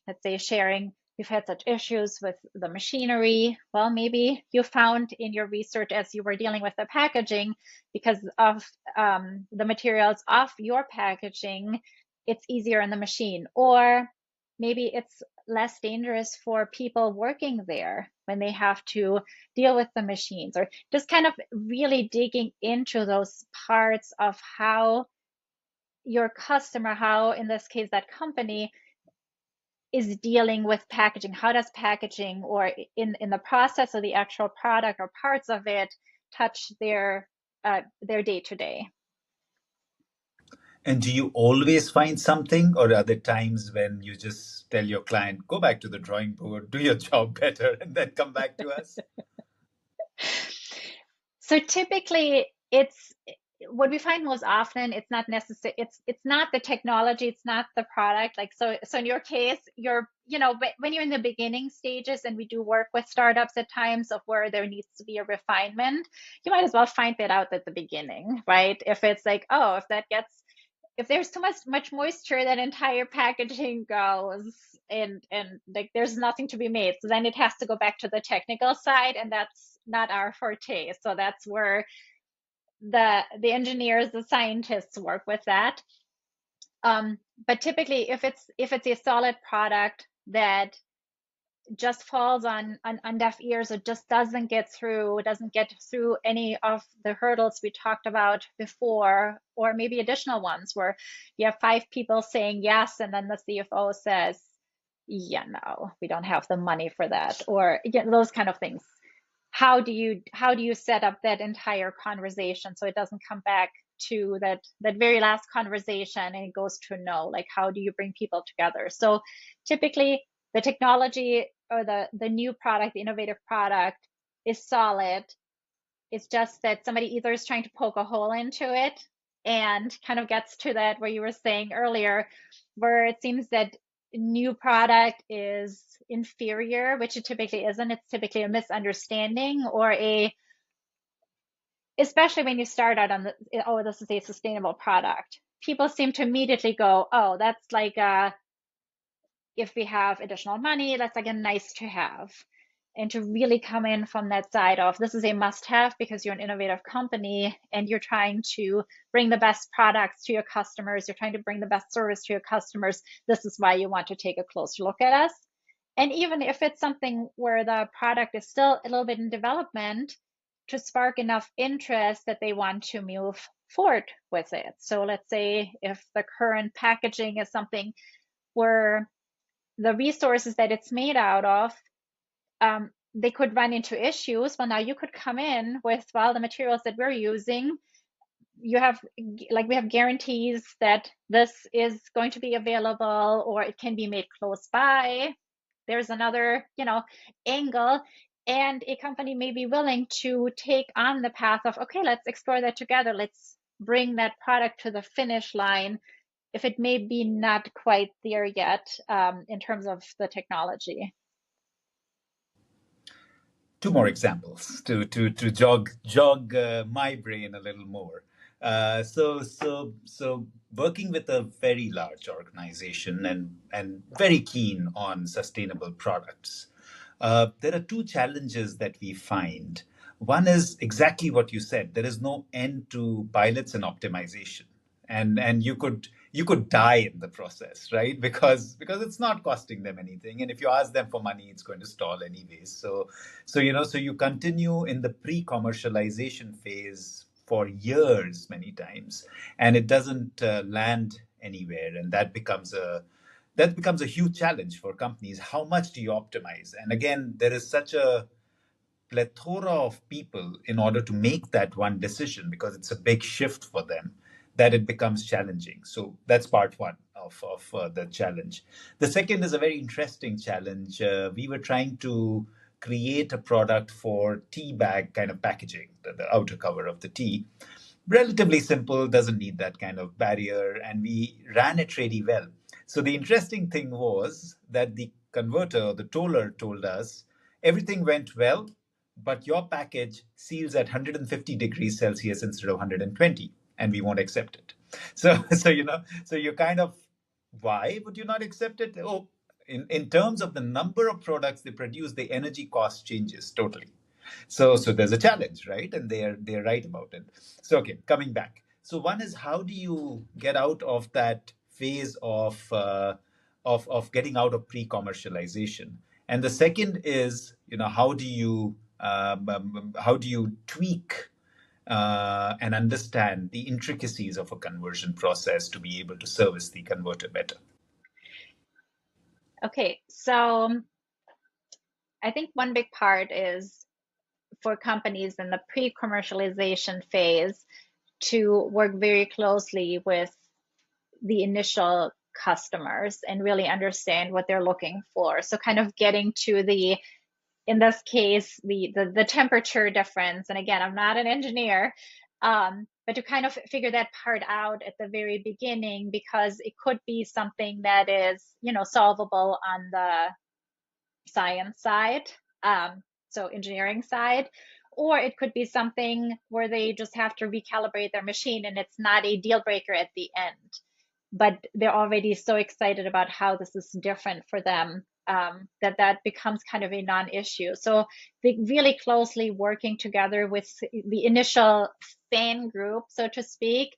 B: let's say, sharing, you've had such issues with the machinery, well, maybe you found in your research as you were dealing with the packaging, because of the materials of your packaging, it's easier in the machine. Or maybe it's less dangerous for people working there when they have to deal with the machines, or just kind of really digging into those parts of how your customer, how in this case that company is dealing with packaging. How does packaging, or in the process of the actual product or parts of it, touch their day to day?
A: And do you always find something, or are there times when you just tell your client, go back to the drawing board, do your job better, and then come back to us?
B: So typically, it's what we find most often. It's not necessary. It's not the technology. It's not the product. Like, so in your case, you're, when you're in the beginning stages, and we do work with startups at times of where there needs to be a refinement, you might as well find that out at the beginning, right? If it's like, oh, if there's too much moisture, that entire packaging goes, and like there's nothing to be made. So then it has to go back to the technical side, and that's not our forte. So that's where the engineers, the scientists work with that. But typically, if it's a solid product that just falls on deaf ears, or just doesn't get through any of the hurdles we talked about before, or maybe additional ones where you have 5 people saying yes, and then the CFO says, yeah, no, we don't have the money for that, or those kind of things. How do you set up that entire conversation so it doesn't come back to that very last conversation and it goes to no? Like, how do you bring people together? So typically, the technology, or the new product, the innovative product, is solid. It's just that somebody either is trying to poke a hole into it, and kind of gets to that where you were saying earlier, where it seems that new product is inferior, which it typically isn't. It's typically a misunderstanding, or especially when you start out on oh, this is a sustainable product. People seem to immediately go, oh, that's like if we have additional money, that's like a nice to have. And to really come in from that side of, this is a must have because you're an innovative company and you're trying to bring the best products to your customers, you're trying to bring the best service to your customers. This is why you want to take a closer look at us. And even if it's something where the product is still a little bit in development, to spark enough interest that they want to move forward with it. So let's say if the current packaging is something where the resources that it's made out of, they could run into issues. Well, now you could come in with, well, the materials that we're using, we have guarantees that this is going to be available, or it can be made close by. There's another, angle, and a company may be willing to take on the path of, okay, let's explore that together. Let's bring that product to the finish line, if it may be not quite there yet, in terms of the technology.
A: Two more examples to jog my brain a little more. So working with a very large organization and very keen on sustainable products. There are two challenges that we find. One is exactly what you said. There is no end to pilots and optimization, and you could die in the process, right? Because it's not costing them anything, and if you ask them for money, it's going to stall anyways. So you continue in the pre-commercialization phase for years, many times, and it doesn't land anywhere, and that becomes a huge challenge for companies. How much do you optimize? And again, there is such a plethora of people in order to make that one decision, because it's a big shift for them, that it becomes challenging. So that's part one of the challenge. The second is a very interesting challenge. We were trying to create a product for tea bag kind of packaging, the outer cover of the tea. Relatively simple, doesn't need that kind of barrier, and we ran it really well. So the interesting thing was that the converter, the toller, told us everything went well, but your package seals at 150 degrees Celsius instead of 120, and we won't accept it. So, so you kind of, why would you not accept it? Oh, in terms of the number of products they produce, the energy cost changes totally. So there's a challenge, right? And they're right about it. So okay, coming back. So one is, how do you get out of that phase of getting out of pre-commercialization? And the second is, how do you tweak and understand the intricacies of a conversion process to be able to service the converter better?
B: Okay, so I think one big part is for companies in the pre-commercialization phase to work very closely with the initial customers and really understand what they're looking for. So kind of getting to the, in this case, the temperature difference. And again, I'm not an engineer, but to kind of figure that part out at the very beginning, because it could be something that is, solvable on the science side, so engineering side, or it could be something where they just have to recalibrate their machine and it's not a deal breaker at the end, but they're already so excited about how this is different for them, that becomes kind of a non-issue. So they really closely working together with the initial fan group, so to speak,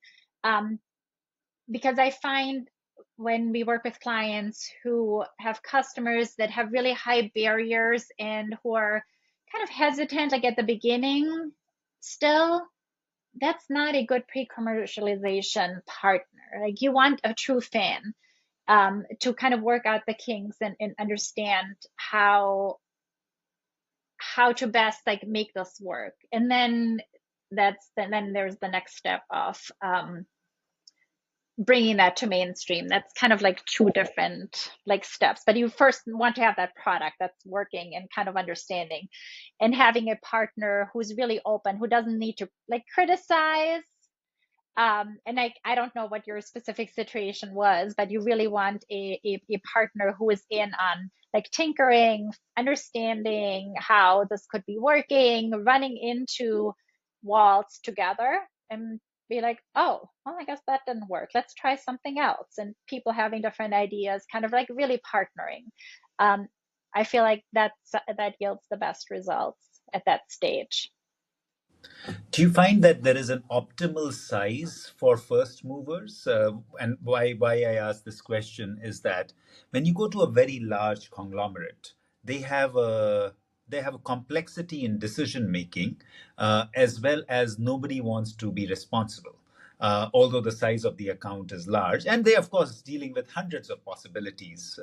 B: because I find when we work with clients who have customers that have really high barriers and who are kind of hesitant, like at the beginning still, that's not a good pre-commercialization partner. Like you want a true fan, to kind of work out the kinks and understand how to best like make this work. And then then there's the next step of bringing that to mainstream. That's kind of like two different like steps, but you first want to have that product that's working and kind of understanding, and having a partner who's really open, who doesn't need to like criticize. And I don't know what your specific situation was, but you really want a partner who is in on like tinkering, understanding how this could be working, running into walls together, and be like, oh, well, I guess that didn't work. Let's try something else. And people having different ideas, kind of like really partnering. Um, I feel like that yields the best results at that stage.
A: Do you find that there is an optimal size for first movers? And why I ask this question is that when you go to a very large conglomerate, they have a they have a complexity in decision making, as well as nobody wants to be responsible. Although the size of the account is large, and they of course dealing with hundreds of possibilities.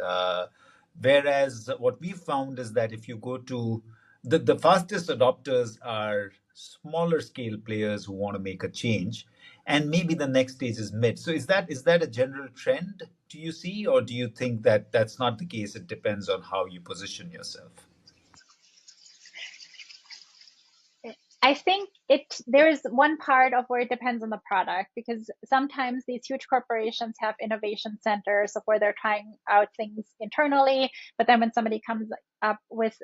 A: Whereas what we found is that if you go to the fastest adopters are smaller scale players who want to make a change, and maybe the next stage is mid. So is that a general trend, do you see, or do you think that that's not the case? It depends on how you position yourself.
B: I think there is one part of where it depends on the product, because sometimes these huge corporations have innovation centers of where they're trying out things internally, but then when somebody comes up with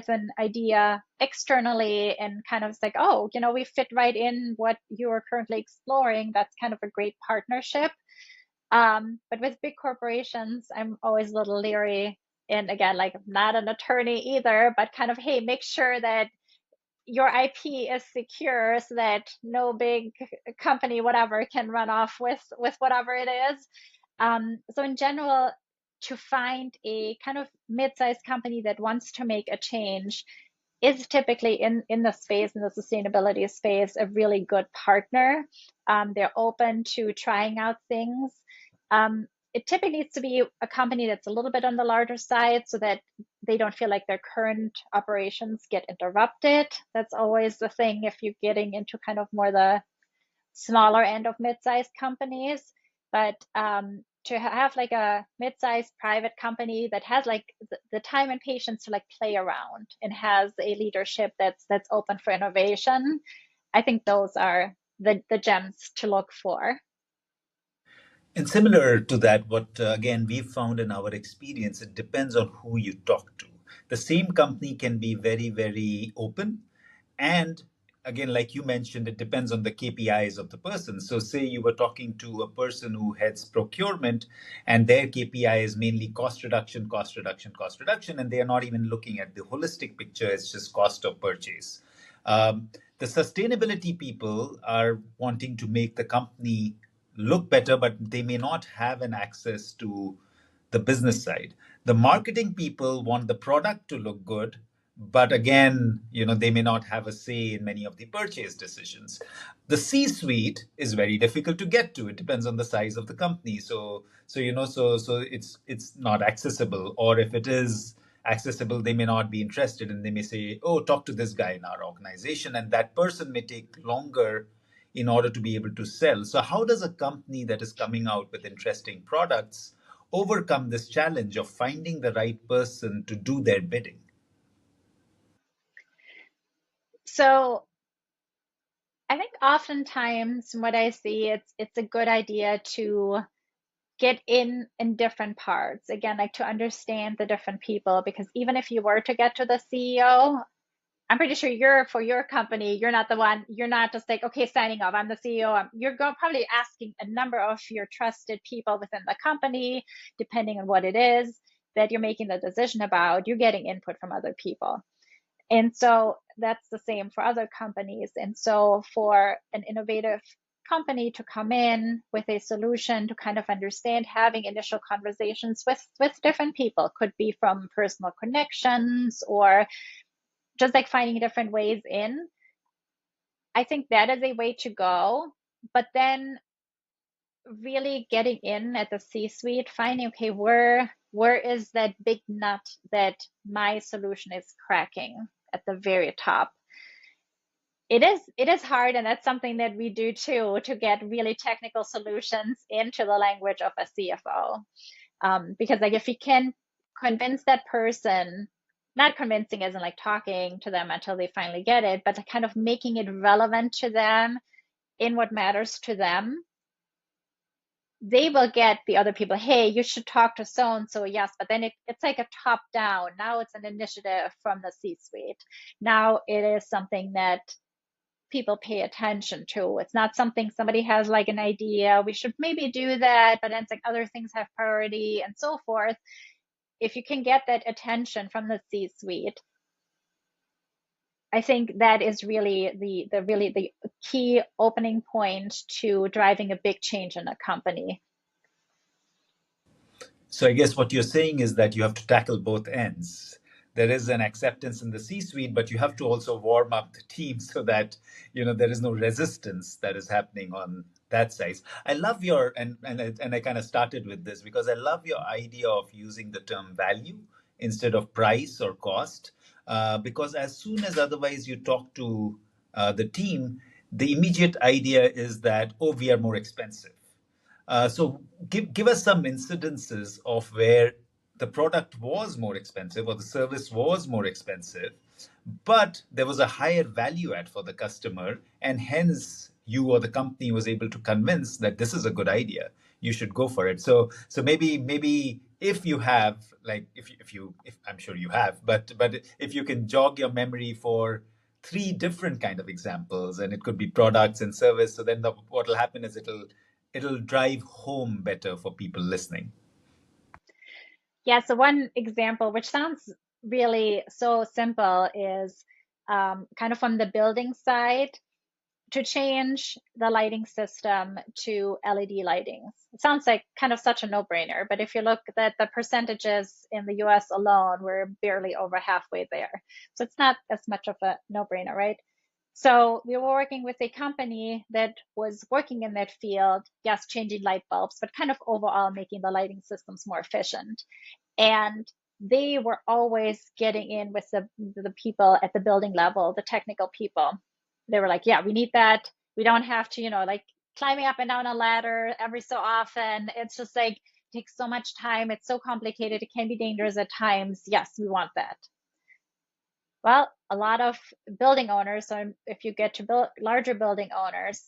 B: an idea externally and kind of like, oh, we fit right in what you are currently exploring, that's kind of a great partnership. But with big corporations, I'm always a little leery. And again, like I'm not an attorney either, but kind of, hey, make sure that your IP is secure so that no big company, whatever, can run off with whatever it is. So in general, to find a kind of mid-sized company that wants to make a change, is typically in the space, in the sustainability space, a really good partner. They're open to trying out things. It typically needs to be a company that's a little bit on the larger side so that they don't feel like their current operations get interrupted. That's always the thing if you're getting into kind of more the smaller end of mid-sized companies. But to have like a mid-sized private company that has like the time and patience to like play around and has a leadership that's open for innovation, I think those are the gems to look for.
A: And similar to that, what again we've found in our experience, it depends on who you talk to. The same company can be very, very open. And again, like you mentioned, it depends on the KPIs of the person. So, say you were talking to a person who heads procurement and their KPI is mainly cost reduction, cost reduction, cost reduction, and they are not even looking at the holistic picture, it's just cost of purchase. The sustainability people are wanting to make the company look better, but they may not have an access to the business side. The marketing people want the product to look good, but again, they may not have a say in many of the purchase decisions. The C-suite is very difficult to get to. It depends on the size of the company. So it's not accessible, or if it is accessible, they may not be interested, and they may say, "Oh, talk to this guy in our organization," and that person may take longer in order to be able to sell. So, how does a company that is coming out with interesting products overcome this challenge of finding the right person to do their bidding?
B: So I think oftentimes what I see, it's a good idea to get in different parts. Again, like to understand the different people, because even if you were to get to the CEO, I'm pretty sure you're for your company, you're not the one, you're not just like, okay, signing off, I'm the CEO. You're probably asking a number of your trusted people within the company, depending on what it is that you're making the decision about. You're getting input from other people. And so that's the same for other companies. And so for an innovative company to come in with a solution to kind of understand, having initial conversations with different people, could be from personal connections or just like finding different ways in. I think that is a way to go. But then really getting in at the C-suite, finding, okay, where is that big nut that my solution is cracking at the very top. It is hard, and that's something that we do too, to get really technical solutions into the language of a CFO. Because like if you can convince that person, not convincing as in like talking to them until they finally get it, but kind of making it relevant to them in what matters to them, they will get the other people, hey, you should talk to so and so, yes, but then it's like a top down. Now it's an initiative from the C-suite. Now it is something that people pay attention to. It's not something somebody has like an idea, we should maybe do that, but then it's like other things have priority and so forth. If you can get that attention from the C-suite, I think that is really the key opening point to driving a big change in a company.
A: So I guess what you're saying is that you have to tackle both ends. There is an acceptance in the C-suite, but you have to also warm up the team so that there is no resistance that is happening on that side. I love your and I kind of started with this because I love your idea of using the term value instead of price or cost. Because as soon as otherwise you talk to the team, the immediate idea is that, oh, we are more expensive. So give us some incidences of where the product was more expensive or the service was more expensive, but there was a higher value add for the customer, and hence you or the company was able to convince that this is a good idea. You should go for it. So maybe if you have like if I'm sure you have, but if you can jog your memory for three different kind of examples, and it could be products and service, so then what will happen is it'll drive home better for people listening.
B: Yeah, so one example, which sounds really so simple, is kind of from the building side. to change the lighting system to LED lighting. It sounds like kind of such a no-brainer, but if you look at the percentages in the US alone, we're barely over halfway there. So it's not as much of a no-brainer, right? So we were working with a company that was working in that field, yes, changing light bulbs, but kind of overall making the lighting systems more efficient. And they were always getting in with the people at the building level, the technical people. They were like, yeah, we need that. We don't have to, like climbing up and down a ladder every so often. It's just like takes so much time. It's so complicated. It can be dangerous at times. Yes, we want that. Well, a lot of building owners, so if you get to larger building owners,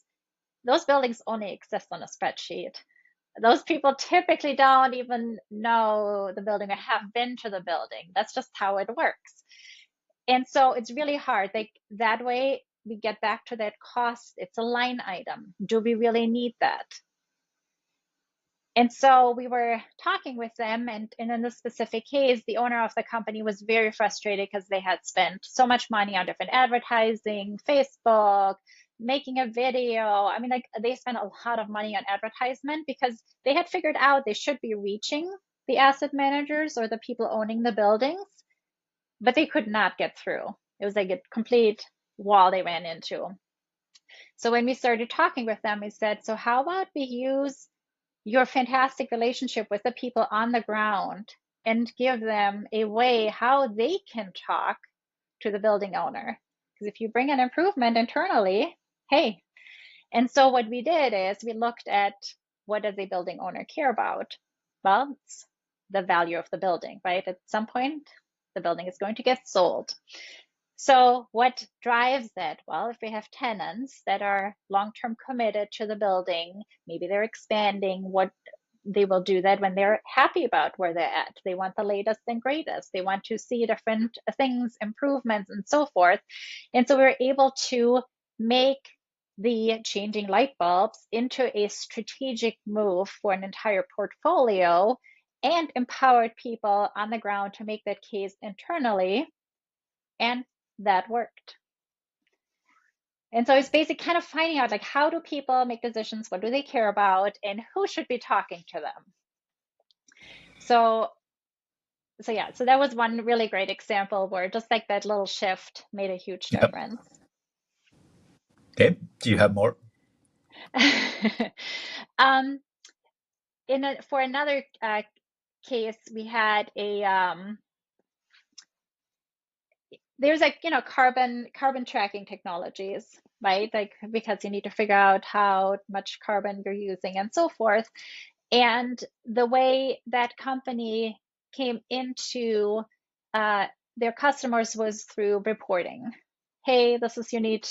B: those buildings only exist on a spreadsheet. Those people typically don't even know the building or have been to the building. That's just how it works. And so it's really hard. Like that way, we get back to that cost. It's a line item. Do we really need that? And so we were talking with them, and in this specific case, the owner of the company was very frustrated because they had spent so much money on different advertising, Facebook, making a video. I mean, like they spent a lot of money on advertisement because they had figured out they should be reaching the asset managers or the people owning the buildings, but they could not get through. It was like a complete wall they ran into. So when we started talking with them, we said, so how about we use your fantastic relationship with the people on the ground and give them a way how they can talk to the building owner. Because if you bring an improvement internally, hey. And so what we did is we looked at what does a building owner care about? Well, it's the value of the building, right? At some point, the building is going to get sold. So what drives that? Well, if we have tenants that are long-term committed to the building, maybe they're expanding, what they will do that when they're happy about where they're at. They want the latest and greatest. They want to see different things, improvements, and so forth. And so we were able to make the changing light bulbs into a strategic move for an entire portfolio and empowered people on the ground to make that case internally. And that worked. And so it's basically kind of finding out like how do people make decisions, what do they care about, and who should be talking to them. So yeah, so that was one really great example where just like that little shift made a huge
A: Yep.
B: difference.
A: Okay. Do you have more?
B: um, for another case, we had a there's like carbon tracking technologies, right? Like because you need to figure out how much carbon you're using and so forth. And the way that company came into their customers was through reporting. Hey, this is you need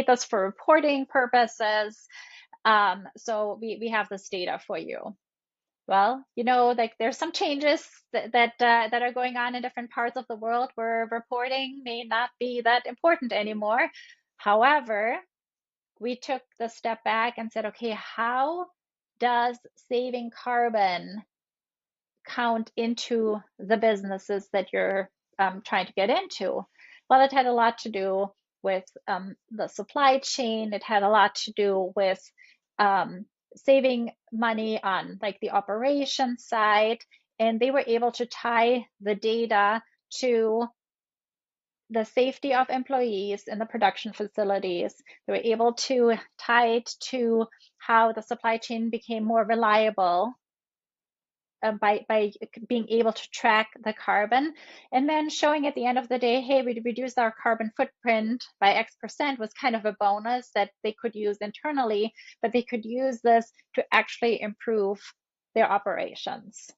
B: this for reporting purposes. So we have this data for you. Well, like there's some changes that are going on in different parts of the world where reporting may not be that important anymore. However, we took the step back and said, okay, how does saving carbon count into the businesses that you're trying to get into? Well, it had a lot to do with the supply chain. It had a lot to do with saving money on like the operation side. And they were able to tie the data to the safety of employees in the production facilities. They were able to tie it to how the supply chain became more reliable by being able to track the carbon, and then showing at the end of the day, hey, we reduced our carbon footprint by X% was kind of a bonus that they could use internally, but they could use this to actually improve their operations.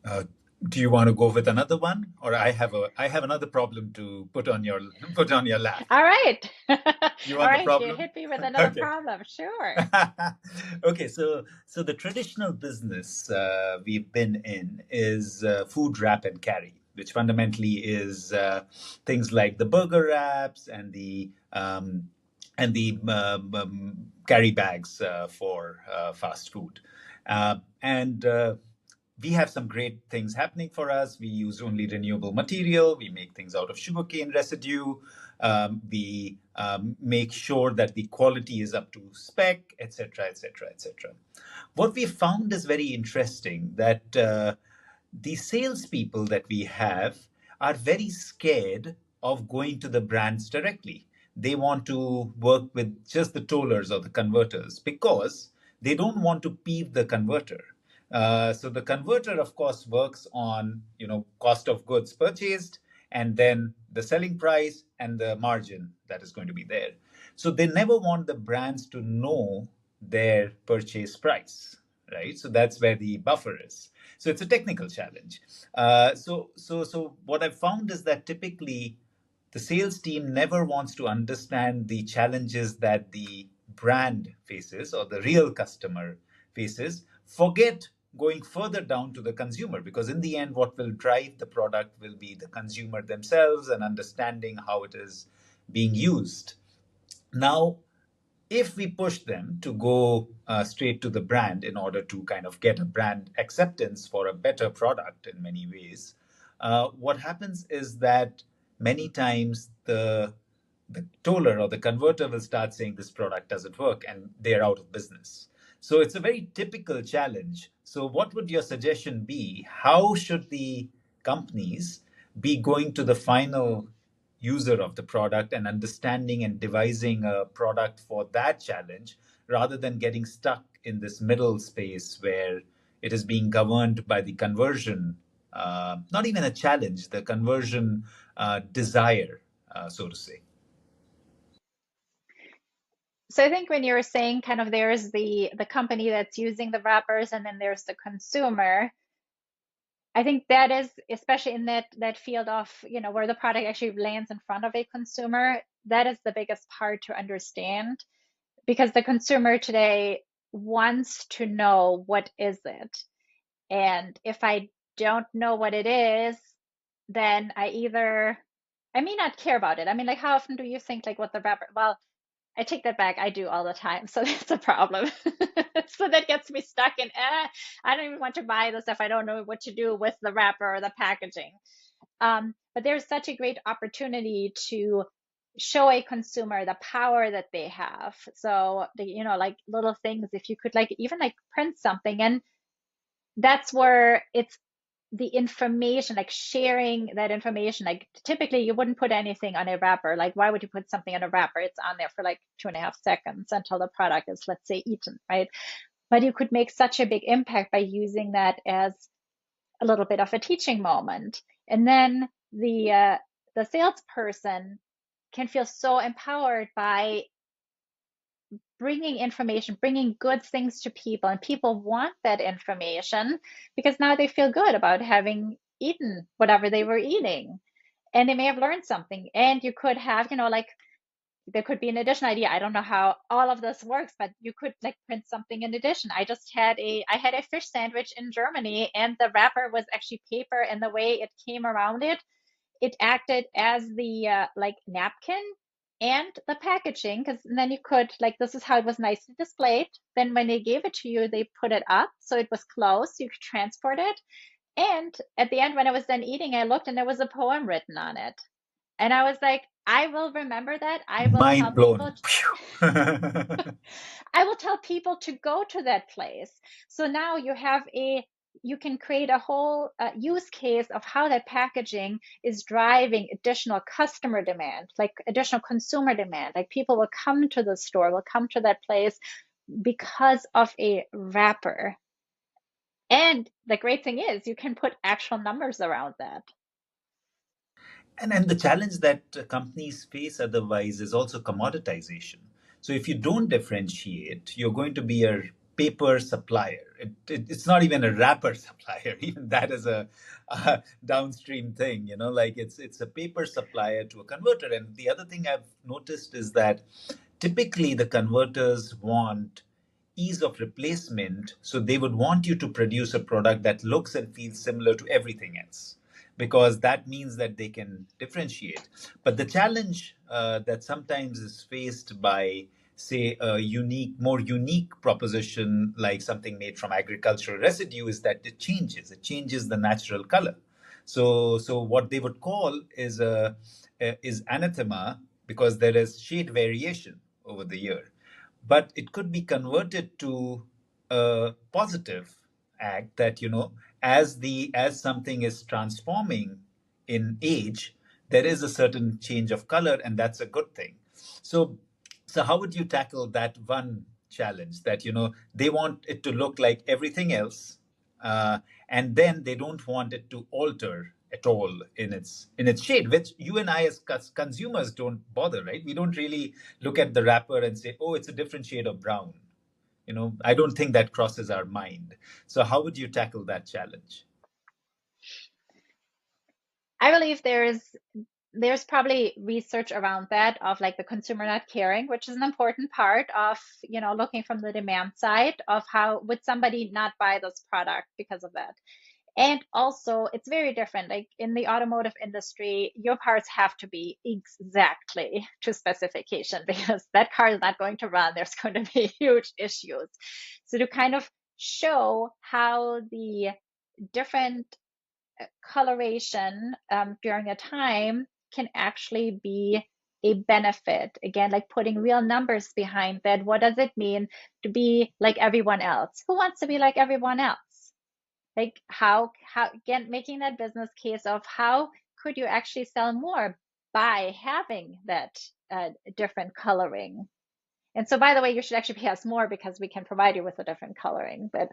A: Uh, do you want to go with another one, or I have another problem to put on your lap?
B: All right.
A: You
B: All
A: want the
B: right, you
A: problem?
B: hit me with another
A: Okay.
B: problem. Sure.
A: Okay, so the traditional business we've been in is food wrap and carry, which fundamentally is things like the burger wraps and the carry bags for fast food, and we have some great things happening for us. We use only renewable material. We make things out of sugarcane residue. we make sure that the quality is up to spec, etc., etc., etc. What we found is very interesting that the salespeople that we have are very scared of going to the brands directly. They want to work with just the tollers or the converters because they don't want to peeve the converter. So the converter, of course, works on cost of goods purchased and then the selling price and the margin that is going to be there. So they never want the brands to know their purchase price, right? So that's where the buffer is. So it's a technical challenge. So what I've found is that typically the sales team never wants to understand the challenges that the brand faces or the real customer faces. Forget going further down to the consumer, because in the end, what will drive the product will be the consumer themselves and understanding how it is being used. Now, if we push them to go straight to the brand in order to kind of get a brand acceptance for a better product in many ways, what happens is that many times the toller or the converter will start saying this product doesn't work and they're out of business. So it's a very typical challenge. So what would your suggestion be? How should the companies be going to the final user of the product and understanding and devising a product for that challenge rather than getting stuck in this middle space where it is being governed by the conversion, not even a challenge, the conversion desire, so to say?
B: So I think when you were saying kind of there's the company that's using the wrappers and then there's the consumer, I think that is, especially in that field of, where the product actually lands in front of a consumer, that is the biggest part to understand, because the consumer today wants to know what is it. And if I don't know what it is, then I may not care about it. I mean, like, how often do you think like what the wrapper, well, I take that back. I do all the time. So that's a problem. So that gets me stuck in, I don't even want to buy the stuff. I don't know what to do with the wrapper or the packaging. But there's such a great opportunity to show a consumer the power that they have. So, like little things, if you could like even like print something, and that's where it's the information, like sharing that information. Like typically you wouldn't put anything on a wrapper. Like why would you put something on a wrapper? It's on there for like 2.5 seconds until the product is, let's say, eaten, right? But you could make such a big impact by using that as a little bit of a teaching moment. And then the salesperson can feel so empowered by bringing information, bringing good things to people, and people want that information because now they feel good about having eaten whatever they were eating, and they may have learned something. And you could have, like there could be an additional idea. I don't know how all of this works, but you could like print something in addition. I had a fish sandwich in Germany, and the wrapper was actually paper, and the way it came around it acted as the like napkin and the packaging, because then you could like, this is how it was nicely displayed. Then when they gave it to you, they put it up so it was closed, so you could transport it. And at the end, when I was done eating, I looked and there was a poem written on it. And I was like, I will remember that. I will tell
A: Mind
B: people.
A: blown.
B: I will tell people to go to that place. So now you can create a whole use case of how that packaging is driving additional customer demand, like additional consumer demand. Like people will come to the store, will come to that place because of a wrapper. And the great thing is you can put actual numbers around that.
A: And the challenge that companies face otherwise is also commoditization. So if you don't differentiate, you're going to be a paper supplier. It's not even a wrapper supplier. Even that is a downstream thing. Like it's a paper supplier to a converter. And the other thing I've noticed is that typically the converters want ease of replacement. So they would want you to produce a product that looks and feels similar to everything else, because that means that they can differentiate. But the challenge that sometimes is faced by, say, a more unique proposition like something made from agricultural residue is that it changes. It changes the natural color. So what they would call is anathema because there is shade variation over the year. But it could be converted to a positive act that, as something is transforming in age, there is a certain change of color, and that's a good thing. So, so how would you tackle that one challenge that, they want it to look like everything else, uh, and then they don't want it to alter at all in its shade, which you and I as consumers don't bother, right? We don't really look at the wrapper and say, oh, it's a different shade of brown. I don't think that crosses our mind. So how would you tackle that challenge?
B: I believe there's probably research around that of like the consumer not caring, which is an important part of, looking from the demand side of how would somebody not buy this product because of that. And also, it's very different. Like in the automotive industry, your parts have to be exactly to specification because that car is not going to run. There's going to be huge issues. So to kind of show how the different coloration during a time can actually be a benefit. Again, like putting real numbers behind that. What does it mean to be like everyone else? Who wants to be like everyone else? Like how again, making that business case of how could you actually sell more by having that different coloring. And so, by the way, you should actually pay us more because we can provide you with a different coloring. But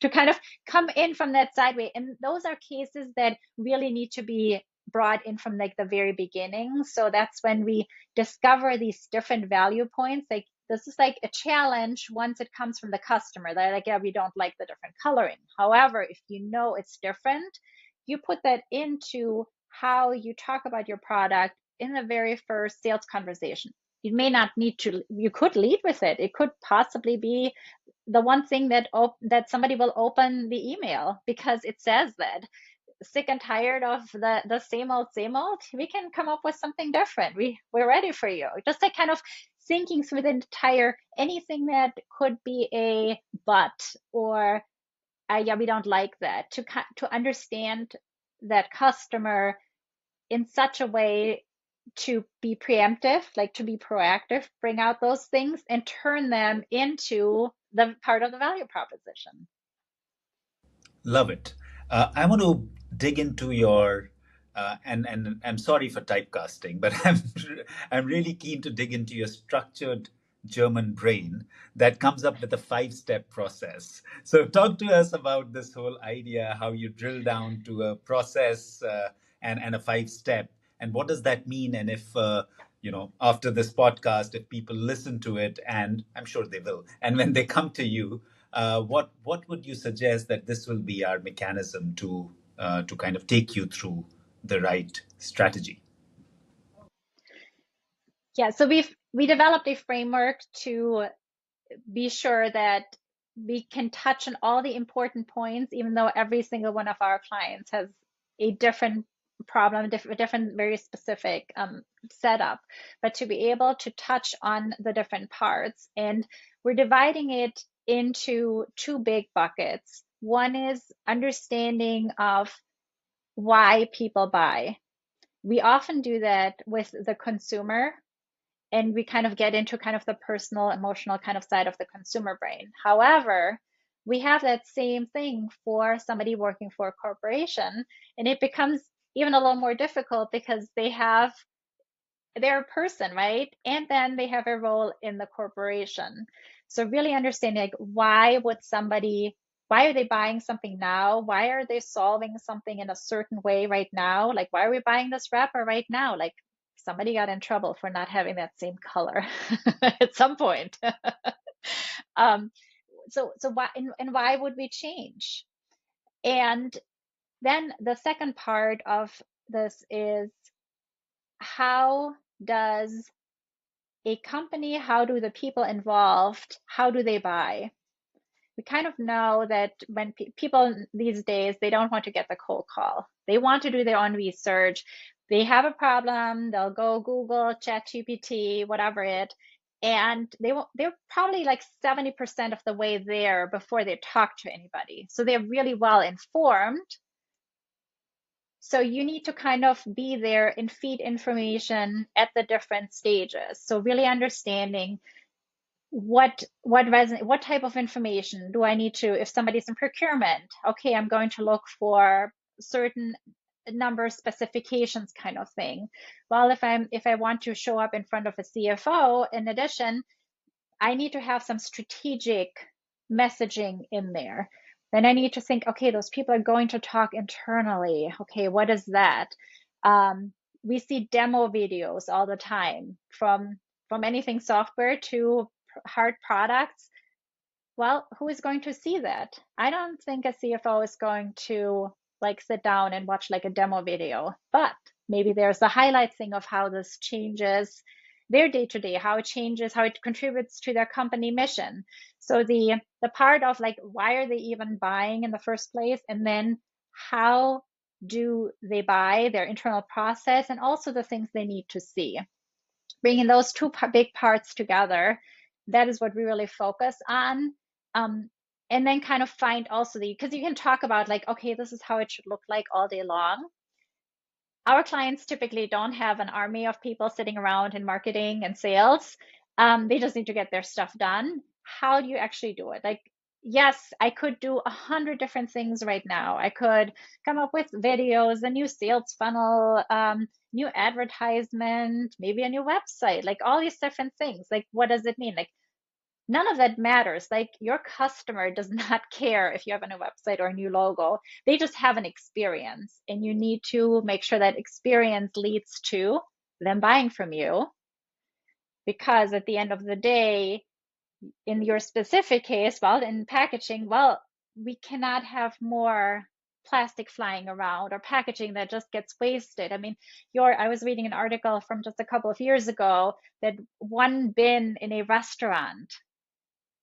B: to kind of come in from that sideway, and those are cases that really need to be brought in from like the very beginning. So that's when we discover these different value points. Like this is like a challenge once it comes from the customer. They're like, yeah, we don't like the different coloring. However, if you know it's different, you put that into how you talk about your product in the very first sales conversation. You may not need to, you could lead with it. It could possibly be the one thing that somebody will open the email because it says that. Sick and tired of the same old, we can come up with something different. We're ready for you. Just like kind of thinking through the entire anything that could be a but or yeah, we don't like that, to understand that customer in such a way to be preemptive, like to be proactive, bring out those things and turn them into the part of the value proposition.
A: Love it. I want to dig into your and I'm sorry for typecasting, but I'm really keen to dig into your structured German brain that comes up with a five-step process. So talk to us about this whole idea, how you drill down to a process and a five-step, and what does that mean? And if after this podcast, if people listen to it, and I'm sure they will, and when they come to you, what would you suggest that this will be our mechanism to kind of take you through the right strategy?
B: Yeah, so we developed a framework to be sure that we can touch on all the important points, even though every single one of our clients has a different problem, different very specific setup, but to be able to touch on the different parts. And we're dividing it into two big buckets. One is understanding of why people buy. We often do that with the consumer, and we kind of get into kind of the personal, emotional kind of side of the consumer brain. However, we have that same thing for somebody working for a corporation, and it becomes even a little more difficult because they're a person, right? And then they have a role in the corporation. So really understanding like why are they buying something now? Why are they solving something in a certain way right now? Like why are we buying this wrapper right now? Like somebody got in trouble for not having that same color at some point. um, so why and why would we change? And then the second part of this is how does a company, how do the people involved, how do they buy? We kind of know that when people these days, they don't want to get the cold call. They want to do their own research. They have a problem, they'll go Google, ChatGPT, whatever it, and they're probably like 70% of the way there before they talk to anybody. So they're really well informed. So you need to kind of be there and feed information at the different stages. So really understanding what type of information do I need to, if somebody's in procurement, okay, I'm going to look for certain number specifications kind of thing. Well, if I want to show up in front of a CFO, in addition, I need to have some strategic messaging in there. Then I need to think, okay, those people are going to talk internally. Okay, what is that? We see demo videos all the time from anything software to hard products. Well, who is going to see that? I don't think a CFO is going to like sit down and watch like a demo video, but maybe there's a highlight thing of how this changes their day to day, how it changes, how it contributes to their company mission. So the part of like why are they even buying in the first place, and then how do they buy, their internal process, and also the things they need to see. Bringing those two big parts together, that is what we really focus on. And then kind of find also because you can talk about like, okay, this is how it should look like all day long. Our clients typically don't have an army of people sitting around in marketing and sales. They just need to get their stuff done. How do you actually do it? Like, yes, I could do 100 different things right now. I could come up with videos, a new sales funnel, new advertisement, maybe a new website, like all these different things. Like, what does it mean? Like, none of that matters. Like your customer does not care if you have a new website or a new logo. They just have an experience, and you need to make sure that experience leads to them buying from you. Because at the end of the day, in your specific case, well, in packaging, well, we cannot have more plastic flying around or packaging that just gets wasted. I mean, I was reading an article from just a couple of years ago that one bin in a restaurant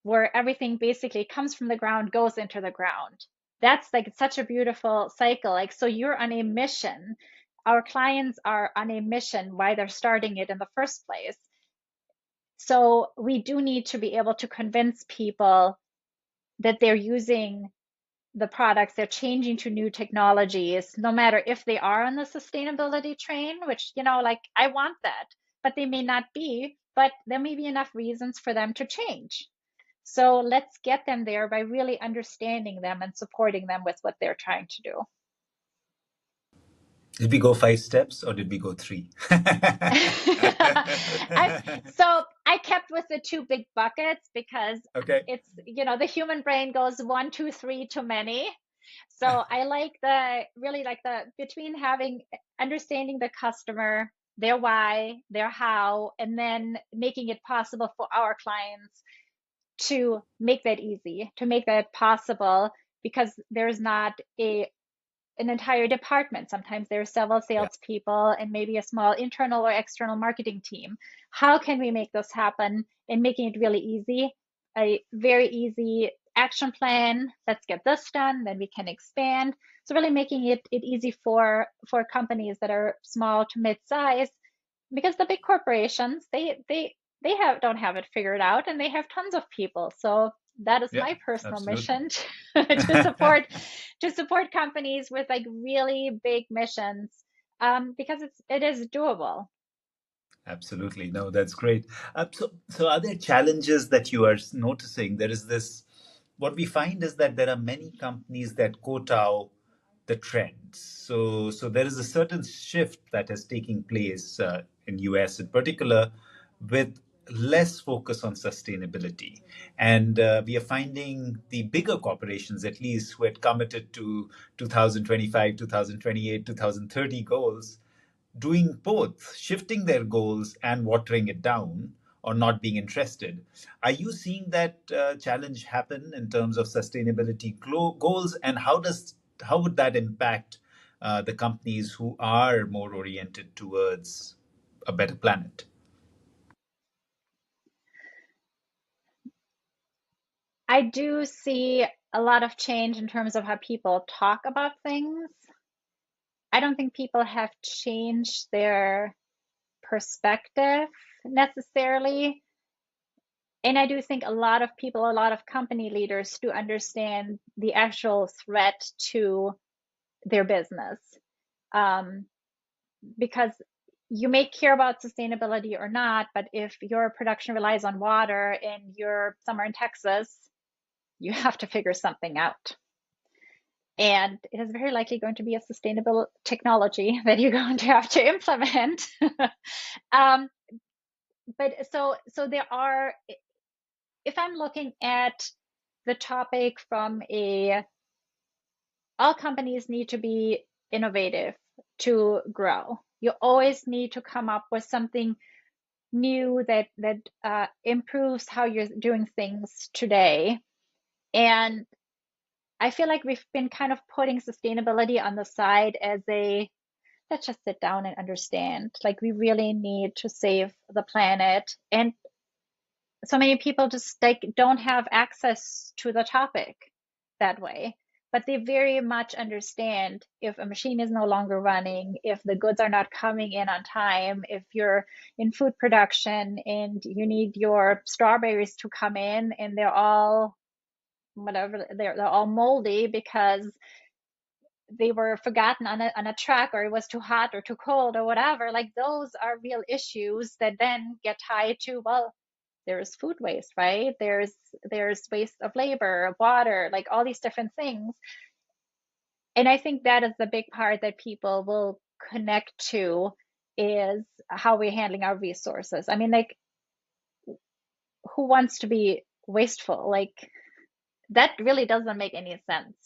B: where everything basically comes from the ground, goes into the ground. That's like such a beautiful cycle. Like, so you're on a mission. Our clients are on a mission why they're starting it in the first place. So we do need to be able to convince people that they're using the products, they're changing to new technologies, no matter if they are on the sustainability train, which, like I want that, but they may not be, but there may be enough reasons for them to change. So let's get them there by really understanding them and supporting them with what they're trying to do.
A: Did we go 5 steps or did we go three?
B: So I kept with the two big buckets because
A: Okay.
B: it's, the human brain goes one, two, three too many. So I like really like the between understanding the customer, their why, their how, and then making it possible for our clients to make that easy, to make that possible, because there's not an entire department. Sometimes there are several
A: Yeah.
B: salespeople and maybe a small internal or external marketing team. How can we make this happen and making it really easy? A very easy action plan. Let's get this done, then we can expand. So really making it easy for companies that are small to mid-size, because the big corporations, they don't have it figured out, and they have tons of people. So that is
A: Yeah,
B: my personal
A: absolutely.
B: mission to support companies with like really big missions, because it is doable.
A: Absolutely. No, that's great. So are there challenges that you are noticing? There is this, what we find is that there are many companies that kowtow the trends. So there is a certain shift that is taking place in US in particular, with less focus on sustainability. And we are finding the bigger corporations, at least, who had committed to 2025, 2028, 2030 goals, doing both, shifting their goals and watering it down or not being interested. Are you seeing that challenge happen in terms of sustainability goals, and how would that impact the companies who are more oriented towards a better planet?
B: I do see a lot of change in terms of how people talk about things. I don't think people have changed their perspective necessarily. And I do think a lot of people, a lot of company leaders do understand the actual threat to their business. um, because you may care about sustainability or not, but if your production relies on water and you're somewhere in Texas, you have to figure something out. And it is very likely going to be a sustainable technology that you're going to have to implement. um, but so there are, if I'm looking at the topic from a, all companies need to be innovative to grow. You always need to come up with something new that improves how you're doing things today. And I feel like we've been kind of putting sustainability on the side as a, let's just sit down and understand. Like, we really need to save the planet. And so many people just like don't have access to the topic that way. But they very much understand if a machine is no longer running, if the goods are not coming in on time, if you're in food production and you need your strawberries to come in and they're all whatever, they're all moldy because they were forgotten on a truck, or it was too hot or too cold or whatever. Like, those are real issues that then get tied to, well, there's food waste, right? There's waste of labor, water, like all these different things. And I think that is the big part that people will connect to, is how we're handling our resources. I mean, like, who wants to be wasteful? Like, that really doesn't make any sense.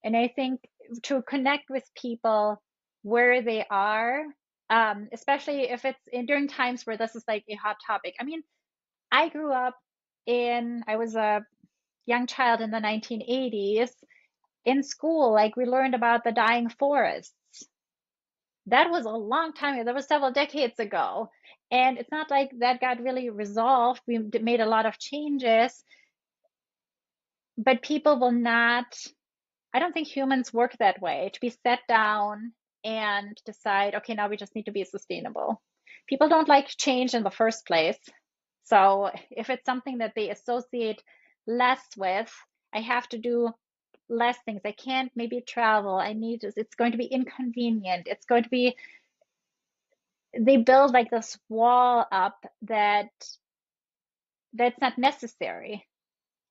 B: And I think to connect with people where they are, especially if it's during times where this is like a hot topic. I mean, I grew up I was a young child in the 1980s. In school, like, we learned about the dying forests. That was a long time ago. That was several decades ago. And it's not like that got really resolved. We made a lot of changes, but people will not, I don't think humans work that way, to be set down and decide, okay, now we just need to be sustainable. People don't like change in the first place. So if it's something that they associate less with, I have to do less things. I can't maybe travel. It's going to be inconvenient. It's going to be, they build like this wall up that's not necessary.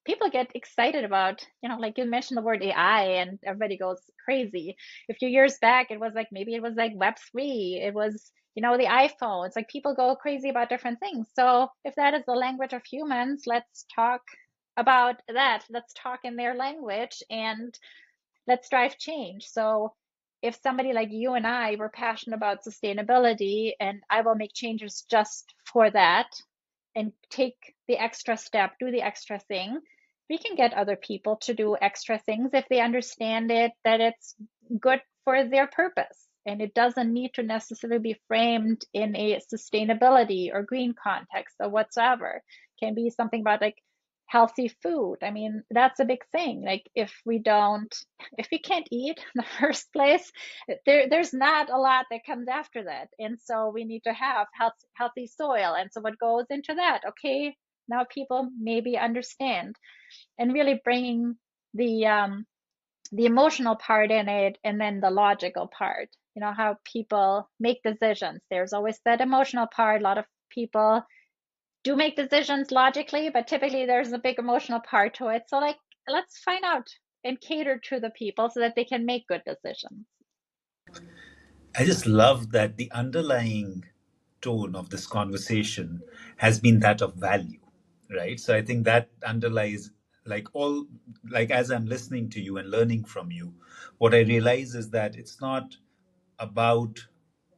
B: People get excited about, like you mentioned the word AI and everybody goes crazy. A few years back, it was like, maybe it was like Web3, it was, the iPhone. It's like people go crazy about different things. So if that is the language of humans, let's talk about that. Let's talk in their language and let's drive change. So if somebody like you and I were passionate about sustainability, and I will make changes just for that and take the extra step, do the extra thing, we can get other people to do extra things if they understand it, that it's good for their purpose. And it doesn't need to necessarily be framed in a sustainability or green context or whatsoever. It can be something about like healthy food. I mean, that's a big thing. Like, if we can't eat in the first place, there's not a lot that comes after that. And so we need to have healthy soil. And so what goes into that? Okay, now people maybe understand, and really bringing the emotional part in it, and then the logical part. How people make decisions. There's always that emotional part. A lot of people do make decisions logically, but typically there's a big emotional part to it. So, like, let's find out and cater to the people so that they can make good decisions.
A: I just love that the underlying tone of this conversation has been that of value, right? So I think that underlies, like as I'm listening to you and learning from you, what I realize is that it's not about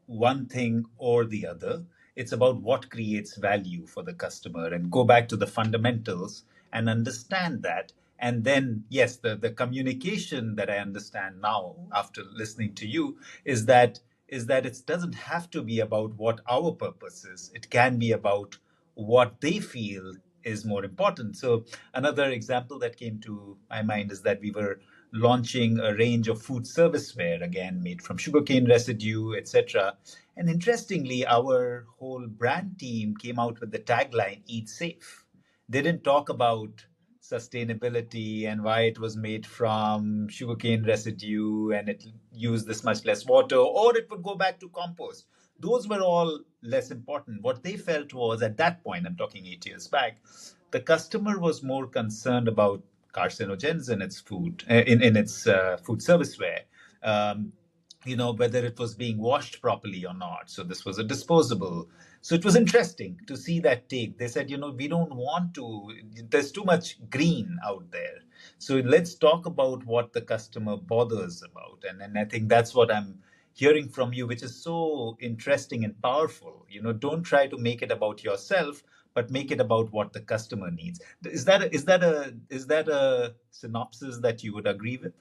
A: one thing or the other. It's about what creates value for the customer, and go back to the fundamentals and understand that. And then, yes, the communication that I understand now after listening to you is that it doesn't have to be about what our purpose is. It can be about what they feel is more important. So another example that came to my mind is that we were launching a range of food serviceware, again made from sugarcane residue, etc. And interestingly, our whole brand team came out with the tagline "Eat Safe." They didn't talk about sustainability and why it was made from sugarcane residue and it used this much less water, or it would go back to compost. Those were all less important. What they felt was at that point, I'm talking 8 years back, the customer was more concerned about carcinogens in its food, in its food serviceware. Um, whether it was being washed properly or not. So this was a disposable. So it was interesting to see that take. They said, we don't want to, there's too much green out there. So let's talk about what the customer bothers about. And I think that's what I'm hearing from you, which is so interesting and powerful. Don't try to make it about yourself, but make it about what the customer needs. Is that a synopsis that you would agree with?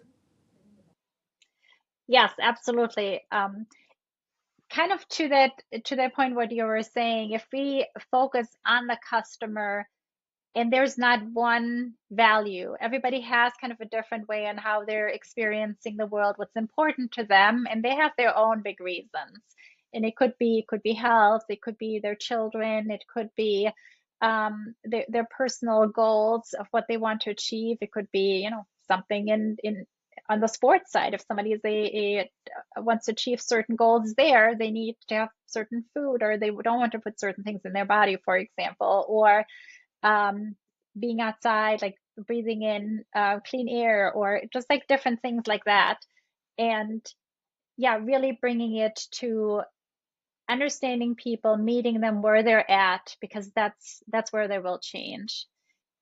B: Yes, absolutely. Kind of to that point, what you were saying, if we focus on the customer and there's not one value, everybody has kind of a different way on how they're experiencing the world, what's important to them, and they have their own big reasons. And it could be health, it could be their children, it could be their personal goals of what they want to achieve. It could be, something in on the sports side. If somebody is wants to achieve certain goals there, they need to have certain food, or they don't want to put certain things in their body, for example, or um, being outside, like breathing in clean air, or just like different things like that. And yeah, really bringing it to understanding people, meeting them where they're at, because that's where they will change.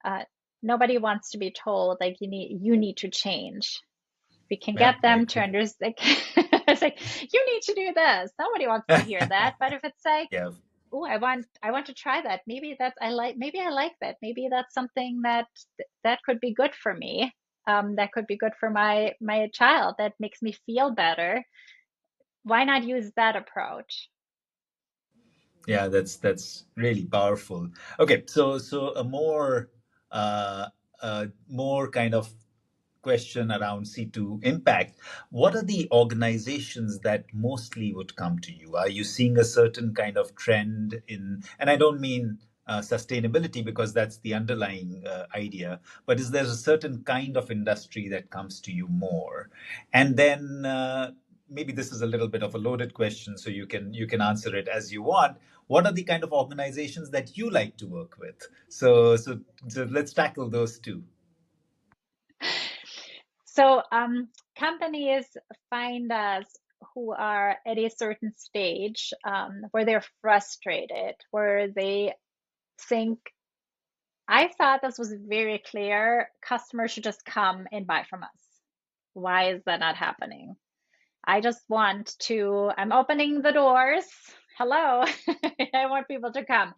B: Uh, Nobody wants to be told like you need to change. We can
A: Yeah,
B: get
A: I
B: them to
A: agree.
B: understand. It's like you need to do this. Nobody wants to hear that. But if it's like,
A: Yeah.
B: oh, I want to try that. Maybe I like that. Maybe that's something that could be good for me. That could be good for my child. That makes me feel better. Why not use that approach?
A: Yeah, that's really powerful. Okay, so a more kind of question around C2 impact. What are the organizations that mostly would come to you? Are you seeing a certain kind of trend in, and I don't mean sustainability because that's the underlying idea, but is there a certain kind of industry that comes to you more? And then maybe this is a little bit of a loaded question, so you can answer it as you want. What are the kind of organizations that you like to work with? So let's tackle those two.
B: So companies find us who are at a certain stage where they're frustrated, where they think, I thought this was very clear. Customers should just come and buy from us. Why is that not happening? I'm opening the doors. Hello. I want people to come.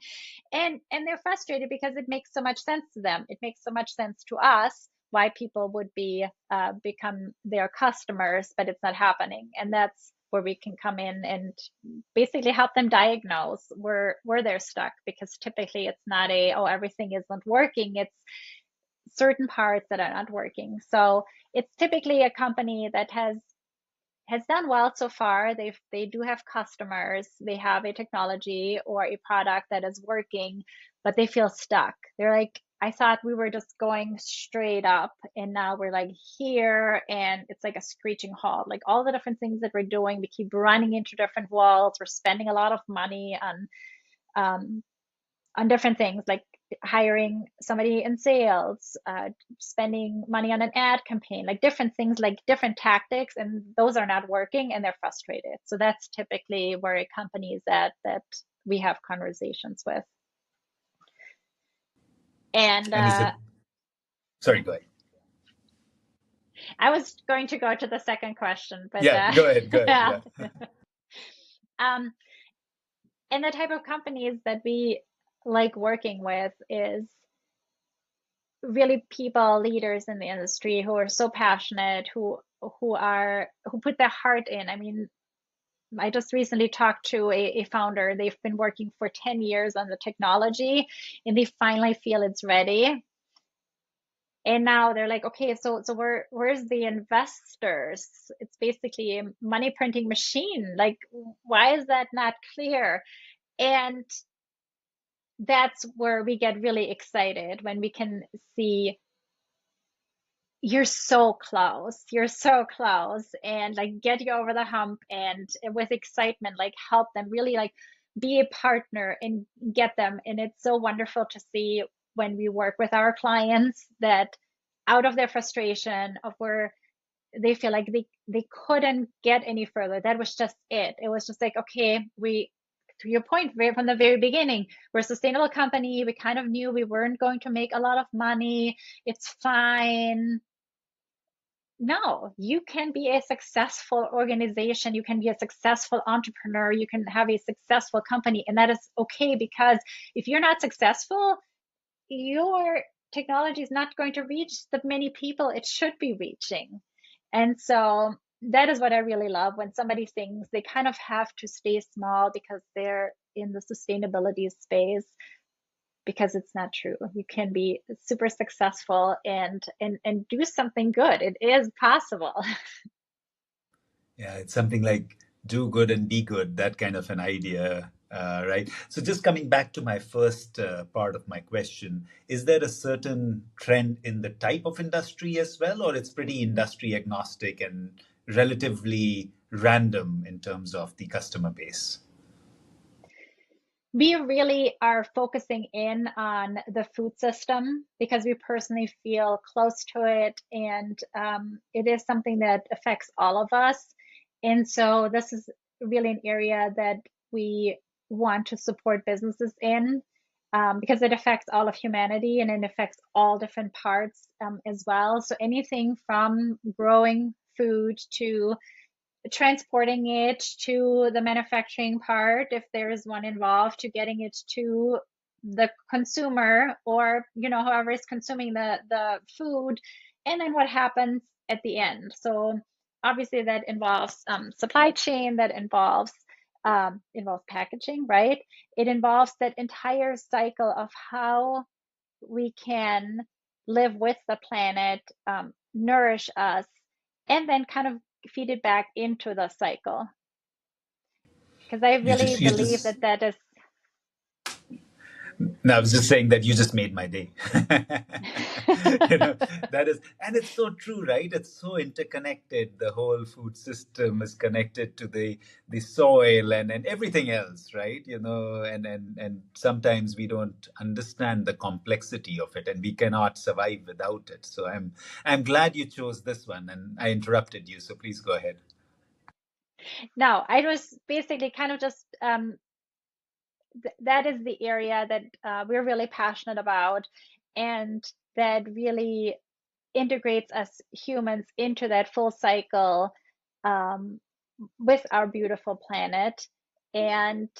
B: And they're frustrated because it makes so much sense to them. It makes so much sense to us why people would be become their customers, but it's not happening. And that's where we can come in and basically help them diagnose where they're stuck, because typically it's not everything isn't working. It's certain parts that are not working. So it's typically a company that has done well so far. They do have customers, they have a technology or a product that is working, but they feel stuck. They're like, I thought we were just going straight up, and now we're like here, and it's like a screeching halt. Like all the different things that we're doing, we keep running into different walls. We're spending a lot of money um, on different things, like hiring somebody in sales, spending money on an ad campaign, like different things, like different tactics, and those are not working, and they're frustrated. So that's typically where a company is at, that we have conversations with. And
A: And is it, sorry,
B: yeah,
A: go ahead.
B: I was going to go to the second question, but
A: Yeah, go ahead, go ahead.
B: yeah.
A: Yeah.
B: um, and the type of companies that we like working with is really people, leaders in the industry who are so passionate, who put their heart in. I mean, I just recently talked to a founder. They've been working for 10 years on the technology, and they finally feel it's ready. And now they're like, okay, so where's the investors? It's basically a money printing machine. Like, why is that not clear? And that's where we get really excited when we can see. you're so close. You're so close. And like get you over the hump and with excitement, like help them really like be a partner and get them. And it's so wonderful to see when we work with our clients that out of their frustration of where they feel like they couldn't get any further. That was just it. It was just like, okay, we to your point right from the very beginning, we're a sustainable company. We kind of knew we weren't going to make a lot of money. It's fine. No, you can be a successful organization. You can be a successful entrepreneur. You can have a successful company. And that is okay because if you're not successful, your technology is not going to reach the many people it should be reaching. And so that is what I really love when somebody thinks they kind of have to stay small because they're in the sustainability space, because it's not true. You can be super successful and do something good. It is possible.
A: Yeah, it's something like do good and be good, that kind of an idea, right? So, just coming back to my first part of my question, is there a certain trend in the type of industry as well, or it's pretty industry agnostic and relatively random in terms of the customer base?
B: We really are focusing in on the food system because we personally feel close to it, and it is something that affects all of us. And so this is really an area that we want to support businesses in, because it affects all of humanity and it affects all different parts, as well. So anything from growing food to transporting it to the manufacturing part, if there is one involved, to getting it to the consumer, or whoever is consuming the food, and then what happens at the end. So obviously that involves supply chain, that involves packaging, right? It involves that entire cycle of how we can live with the planet, nourish us, and then kind of feed it back into the cycle. Because I
A: You
B: really
A: just, you
B: believe
A: just
B: that that is.
A: No, I was just saying that you just made my day. That is, and it's so true, right? It's so interconnected. The whole food system is connected to the soil and everything else, right? And sometimes we don't understand the complexity of it, and we cannot survive without it. So I'm glad you chose this one, and I interrupted you, so please go ahead.
B: No, I was basically kind of just that is the area that we're really passionate about, and that really integrates us humans into that full cycle, um, with our beautiful planet. And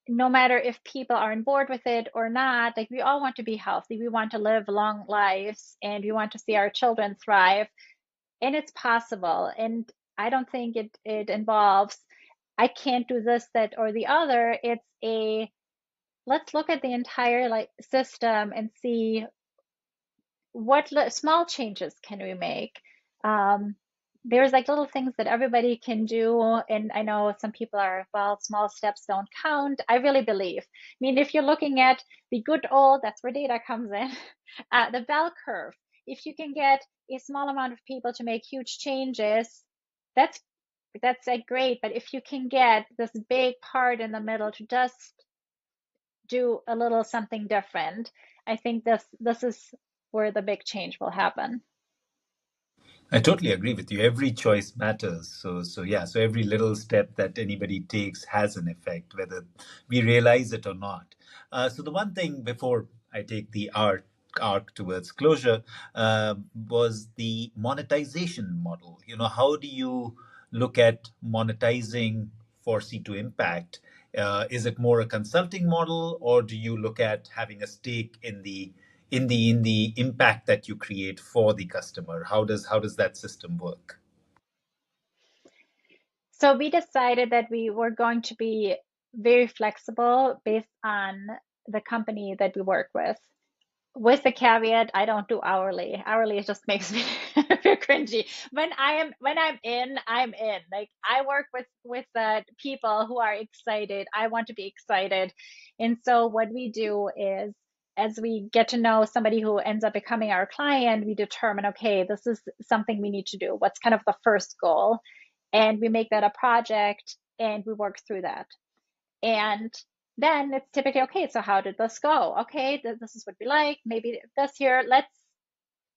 B: no matter if people are on board with it or not, like we all want to be healthy. We want to live long lives and we want to see our children thrive. And it's possible. And I don't think it involves, I can't do this, that, or the other. It's a let's look at the entire like system and see what small changes can we make. Um, there's like little things that everybody can do, and I know some people are, well, small steps don't count. I really believe. I mean, if you're looking at the good old, that's where data comes in, the bell curve. If you can get a small amount of people to make huge changes, that's that's like great. But if you can get this big part in the middle to just do a little something different, I think this is where the big change will happen.
A: I totally agree with you. Every choice matters. So yeah. So every little step that anybody takes has an effect, whether we realize it or not. So the one thing before I take the arc towards closure was the monetization model. How do you look at monetizing for C2 impact? Is it more a consulting model, or do you look at having a stake in the impact that you create for the customer? How does that system work?
B: So we decided that we were going to be very flexible based on the company that we work with the caveat, I don't do hourly. Hourly just makes me feel cringy. When I'm in. Like I work with people who are excited. I want to be excited. And so what we do is as we get to know somebody who ends up becoming our client, we determine, okay, this is something we need to do. What's kind of the first goal? And we make that a project and we work through that. And then it's typically, okay, so how did this go? Okay, this is what we like. Maybe this year,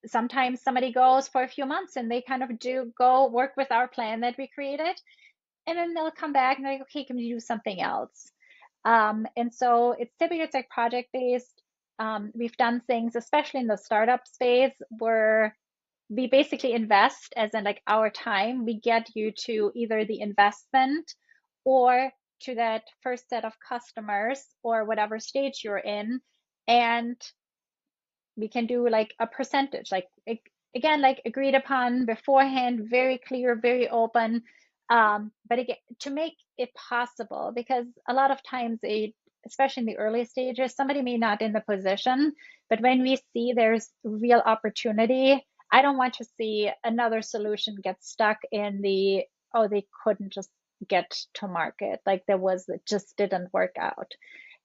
B: sometimes somebody goes for a few months and they kind of do go work with our plan that we created. And then they'll come back and they're like, okay, can we do something else? And so it's like project based. We've done things, especially in the startup space, where we basically invest, as in like our time. We get you to either the investment or to that first set of customers or whatever stage you're in. And we can do like a percentage, like again, like agreed upon beforehand, very clear, very open. But again, to make it possible, because a lot of times, especially in the early stages, somebody may not in the position, but when we see there's real opportunity, I don't want to see another solution get stuck in the, oh, they couldn't just get to market. Like it just didn't work out.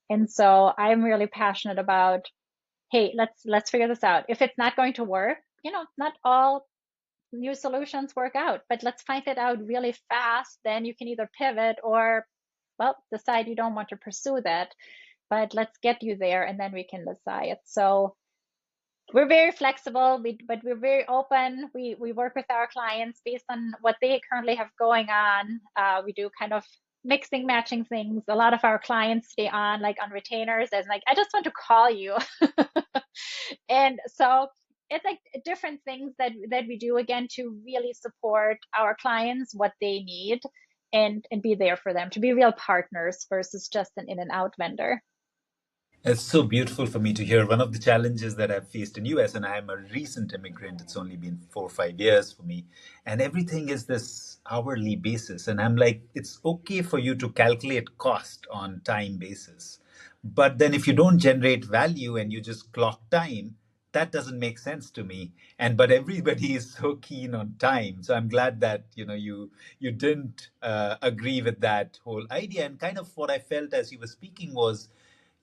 B: And so I'm really passionate about, hey, let's figure this out. If it's not going to work, not all new solutions work out, but let's find it out really fast. Then you can either pivot or, well, decide you don't want to pursue that. But let's get you there and then we can decide. So we're very flexible, but we're very open. We work with our clients based on what they currently have going on. We do kind of mixing, matching things. A lot of our clients stay on like on retainers as like, I just want to call you. And so it's like different things that we do, again, to really support our clients, what they need, and be there for them, to be real partners versus just an in and out vendor.
A: It's so beautiful for me to hear. One of the challenges that I've faced in US, and I am a recent immigrant, it's only been 4 or 5 years for me, and everything is this hourly basis. And I'm like, it's okay for you to calculate cost on time basis. But then if you don't generate value and you just clock time, that doesn't make sense to me. And but everybody is so keen on time. So I'm glad that you didn't agree with that whole idea. And kind of what I felt as you were speaking was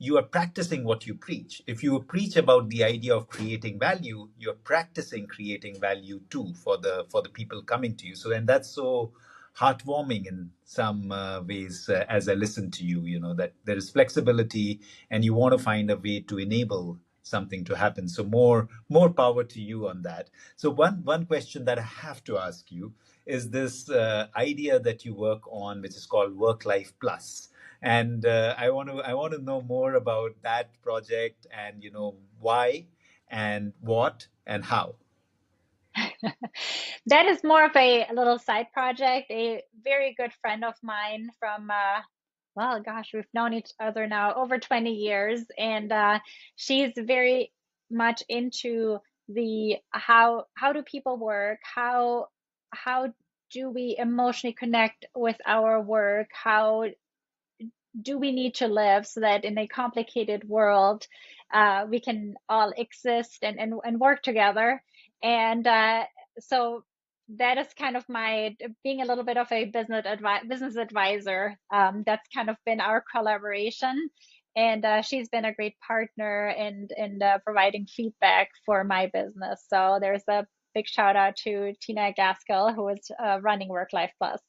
A: you are practicing what you preach. If you preach about the idea of creating value, you're practicing creating value too for the people coming to you. So, and that's so heartwarming in some ways as I listen to you. You know that there is flexibility, and you want to find a way to enable something to happen. So more power to you on that. So one question that I have to ask you is this idea that you work on, which is called Work Life Plus. And I want to know more about that project, and why and what and how.
B: That is more of a little side project. A very good friend of mine from, well, gosh, we've known each other now over 20 years, and she's very much into the how do people work? How do we emotionally connect with our work? How do we need to live so that in a complicated world, we can all exist and work together? And so that is kind of my being a little bit of a business advisor. That's kind of been our collaboration. And she's been a great partner and providing feedback for my business. So there's a big shout out to Tina Gaskell, who is running Work Life Plus.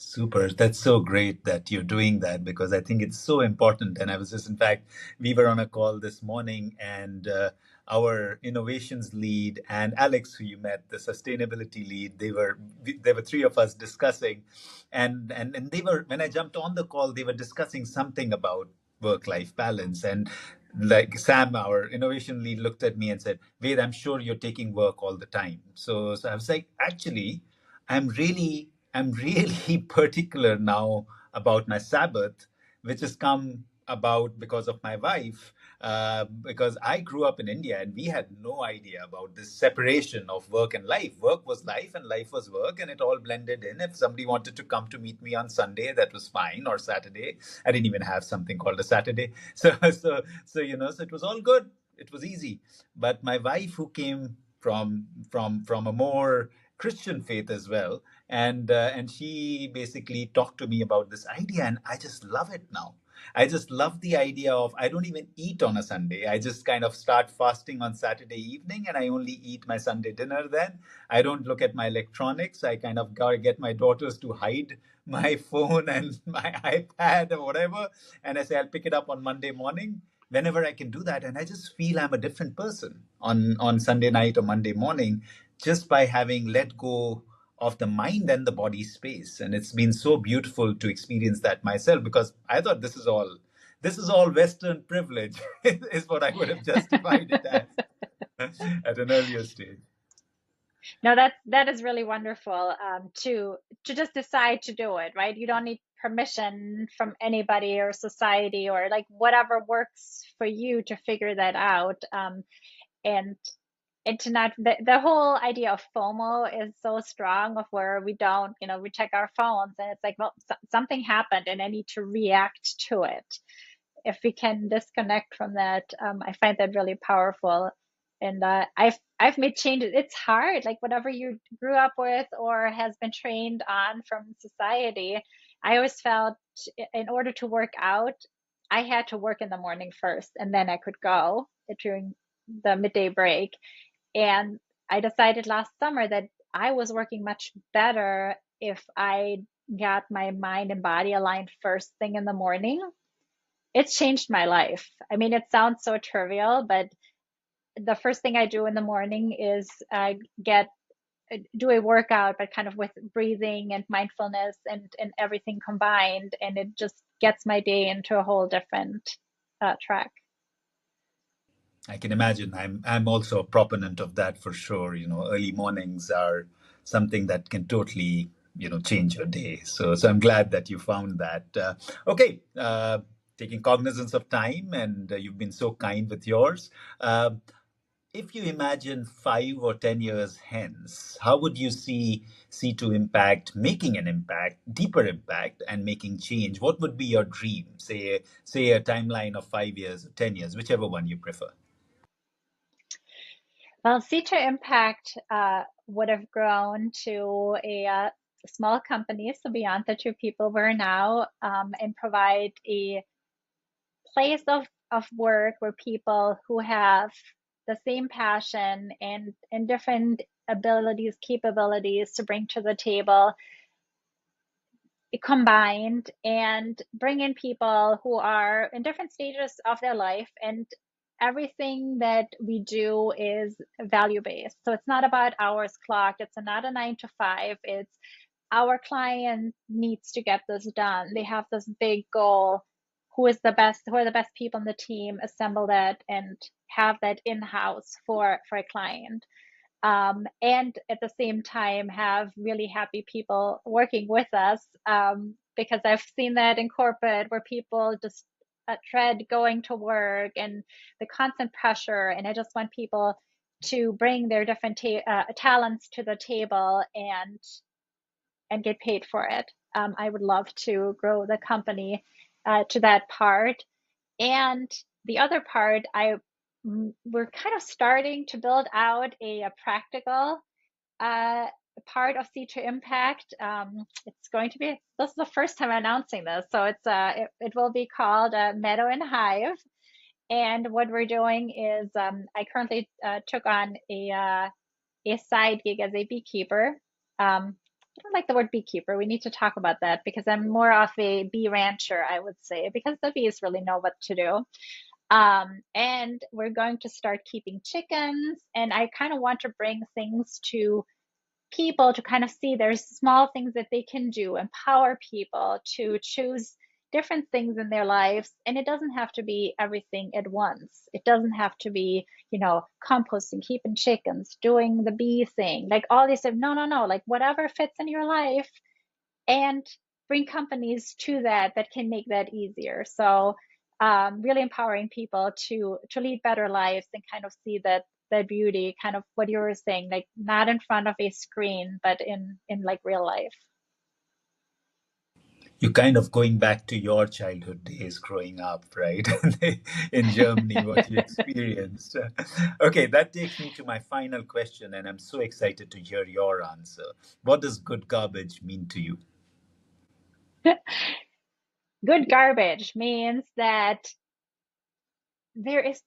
A: Super. That's so great that you're doing that, because I think it's so important. And I was just, in fact, we were on a call this morning, and our innovations lead and Alex, who you met, the sustainability lead, there were three of us discussing, and they were, when I jumped on the call, they were discussing something about work-life balance. And like Sam, our innovation lead, looked at me and said, Ved, I'm sure you're taking work all the time. So I was like, actually, I'm really particular now about my Sabbath, which has come about because of my wife. Because I grew up in India and we had no idea about this separation of work and life. Work was life and life was work, and it all blended in. If somebody wanted to come to meet me on Sunday, that was fine, or Saturday. I didn't even have something called a Saturday. So it was all good. It was easy. But my wife, who came from a more Christian faith as well, and she basically talked to me about this idea, and I just love it now. I just love the idea of I don't even eat on a Sunday. I just kind of start fasting on Saturday evening and I only eat my Sunday dinner then. I don't look at my electronics. I kind of gotta get my daughters to hide my phone and my iPad or whatever. And I say I'll pick it up on Monday morning whenever I can do that. And I just feel I'm a different person on Sunday night or Monday morning just by having let go of the mind and the body space. And it's been so beautiful to experience that myself because I thought this is all Western privilege, is what I would have justified it as at an earlier stage.
B: No, that is really wonderful, to just decide to do it, right? You don't need permission from anybody or society or like whatever works for you to figure that out. And and to not the whole idea of FOMO is so strong, of where we don't, we check our phones and it's like, well, something happened and I need to react to it. If we can disconnect from that, I find that really powerful. And I've made changes. It's hard, like whatever you grew up with or has been trained on from society. I always felt in order to work out, I had to work in the morning first, and then I could go during the midday break. And I decided last summer that I was working much better if I got my mind and body aligned first thing in the morning. It's changed my life. I mean, it sounds so trivial, but the first thing I do in the morning is get do a workout, but kind of with breathing and mindfulness and everything combined, and it just gets my day into a whole different track.
A: I can imagine. I'm also a proponent of that for sure. Early mornings are something that can totally change your day. So I'm glad that you found that. Okay, taking cognizance of time, and you've been so kind with yours. Uh, if you imagine 5 or 10 years hence, how would you see C2 Impact making an impact, deeper impact, and making change? What would be your dream? Say a timeline of 5 years or 10 years, whichever one you prefer.
B: Well, C2 Impact would have grown to a small company, so beyond the two people we're now, and provide a place of work where people who have the same passion and different abilities, capabilities to bring to the table combined, and bring in people who are in different stages of their life, and everything that we do is value based. So it's not about hours clocked, it's not a 9 to 5. It's our client needs to get this done. They have this big goal. Who are the best people in the team? Assemble that and have that in house for a client, and at the same time have really happy people working with us, because I've seen that in corporate where people just dread going to work and the constant pressure. And I just want people to bring their different talents to the table and get paid for it. I would love to grow the company to that part. And the other part, we're kind of starting to build out a practical uh, part of C2 Impact. It's going to be, this is the first time announcing this, so it will be called Meadow and Hive. And what we're doing is, I currently took on a side gig as a beekeeper. I don't like the word beekeeper. We need to talk about that because I'm more of a bee rancher, I would say, because the bees really know what to do. And we're going to start keeping chickens, and I kind of want to bring things to people to kind of see there's small things that they can do, empower people to choose different things in their lives. And it doesn't have to be everything at once. It doesn't have to be, composting, keeping chickens, doing the bee thing, like all these. No, no, no, like whatever fits in your life, and bring companies to that can make that easier. So really empowering people to lead better lives and kind of see that beauty, kind of what you were saying, like not in front of a screen, but in like real life.
A: You're kind of going back to your childhood days growing up, right? In Germany, what you experienced. Okay, that takes me to my final question, and I'm so excited to hear your answer. What does good garbage mean to you?
B: Good garbage means that there is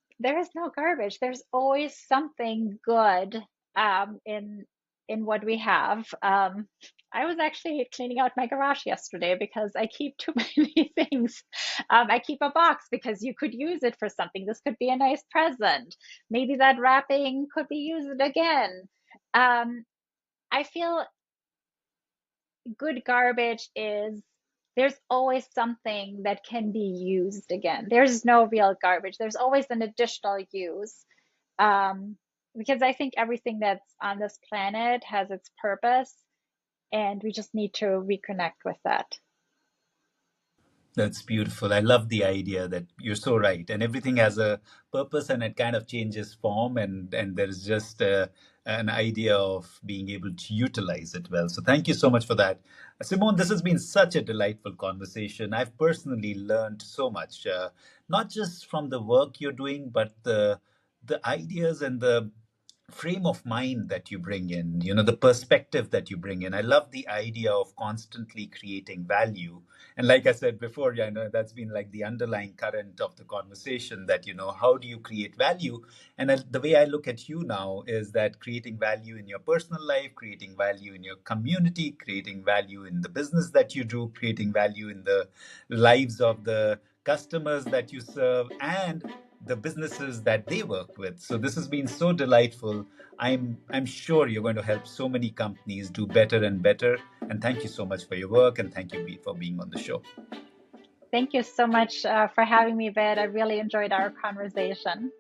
B: no garbage. There's always something good in what we have. I was actually cleaning out my garage yesterday because I keep too many things. I keep a box because you could use it for something. This could be a nice present. Maybe that wrapping could be used again. Um, I feel good garbage is there's always something that can be used again. There's no real garbage. There's always an additional use. Um, because I think everything that's on this planet has its purpose, and we just need to reconnect with that.
A: That's beautiful. I love the idea that you're so right, and everything has a purpose, and it kind of changes form, and there's just an idea of being able to utilize it well. So thank you so much for that, Simone. This has been such a delightful conversation. I've personally learned so much, not just from the work you're doing, but the ideas and the frame of mind that you bring in, the perspective that you bring in. I love the idea of constantly creating value. And like I said before, yeah, I know that's been like the underlying current of the conversation, that, how do you create value? And the way I look at you now is that creating value in your personal life, creating value in your community, creating value in the business that you do, creating value in the lives of the customers that you serve, and the businesses that they work with. So this has been so delightful. I'm sure you're going to help so many companies do better and better. And thank you so much for your work, and thank you, Pete, for being on the show.
B: Thank you so much for having me, Ved. I really enjoyed our conversation.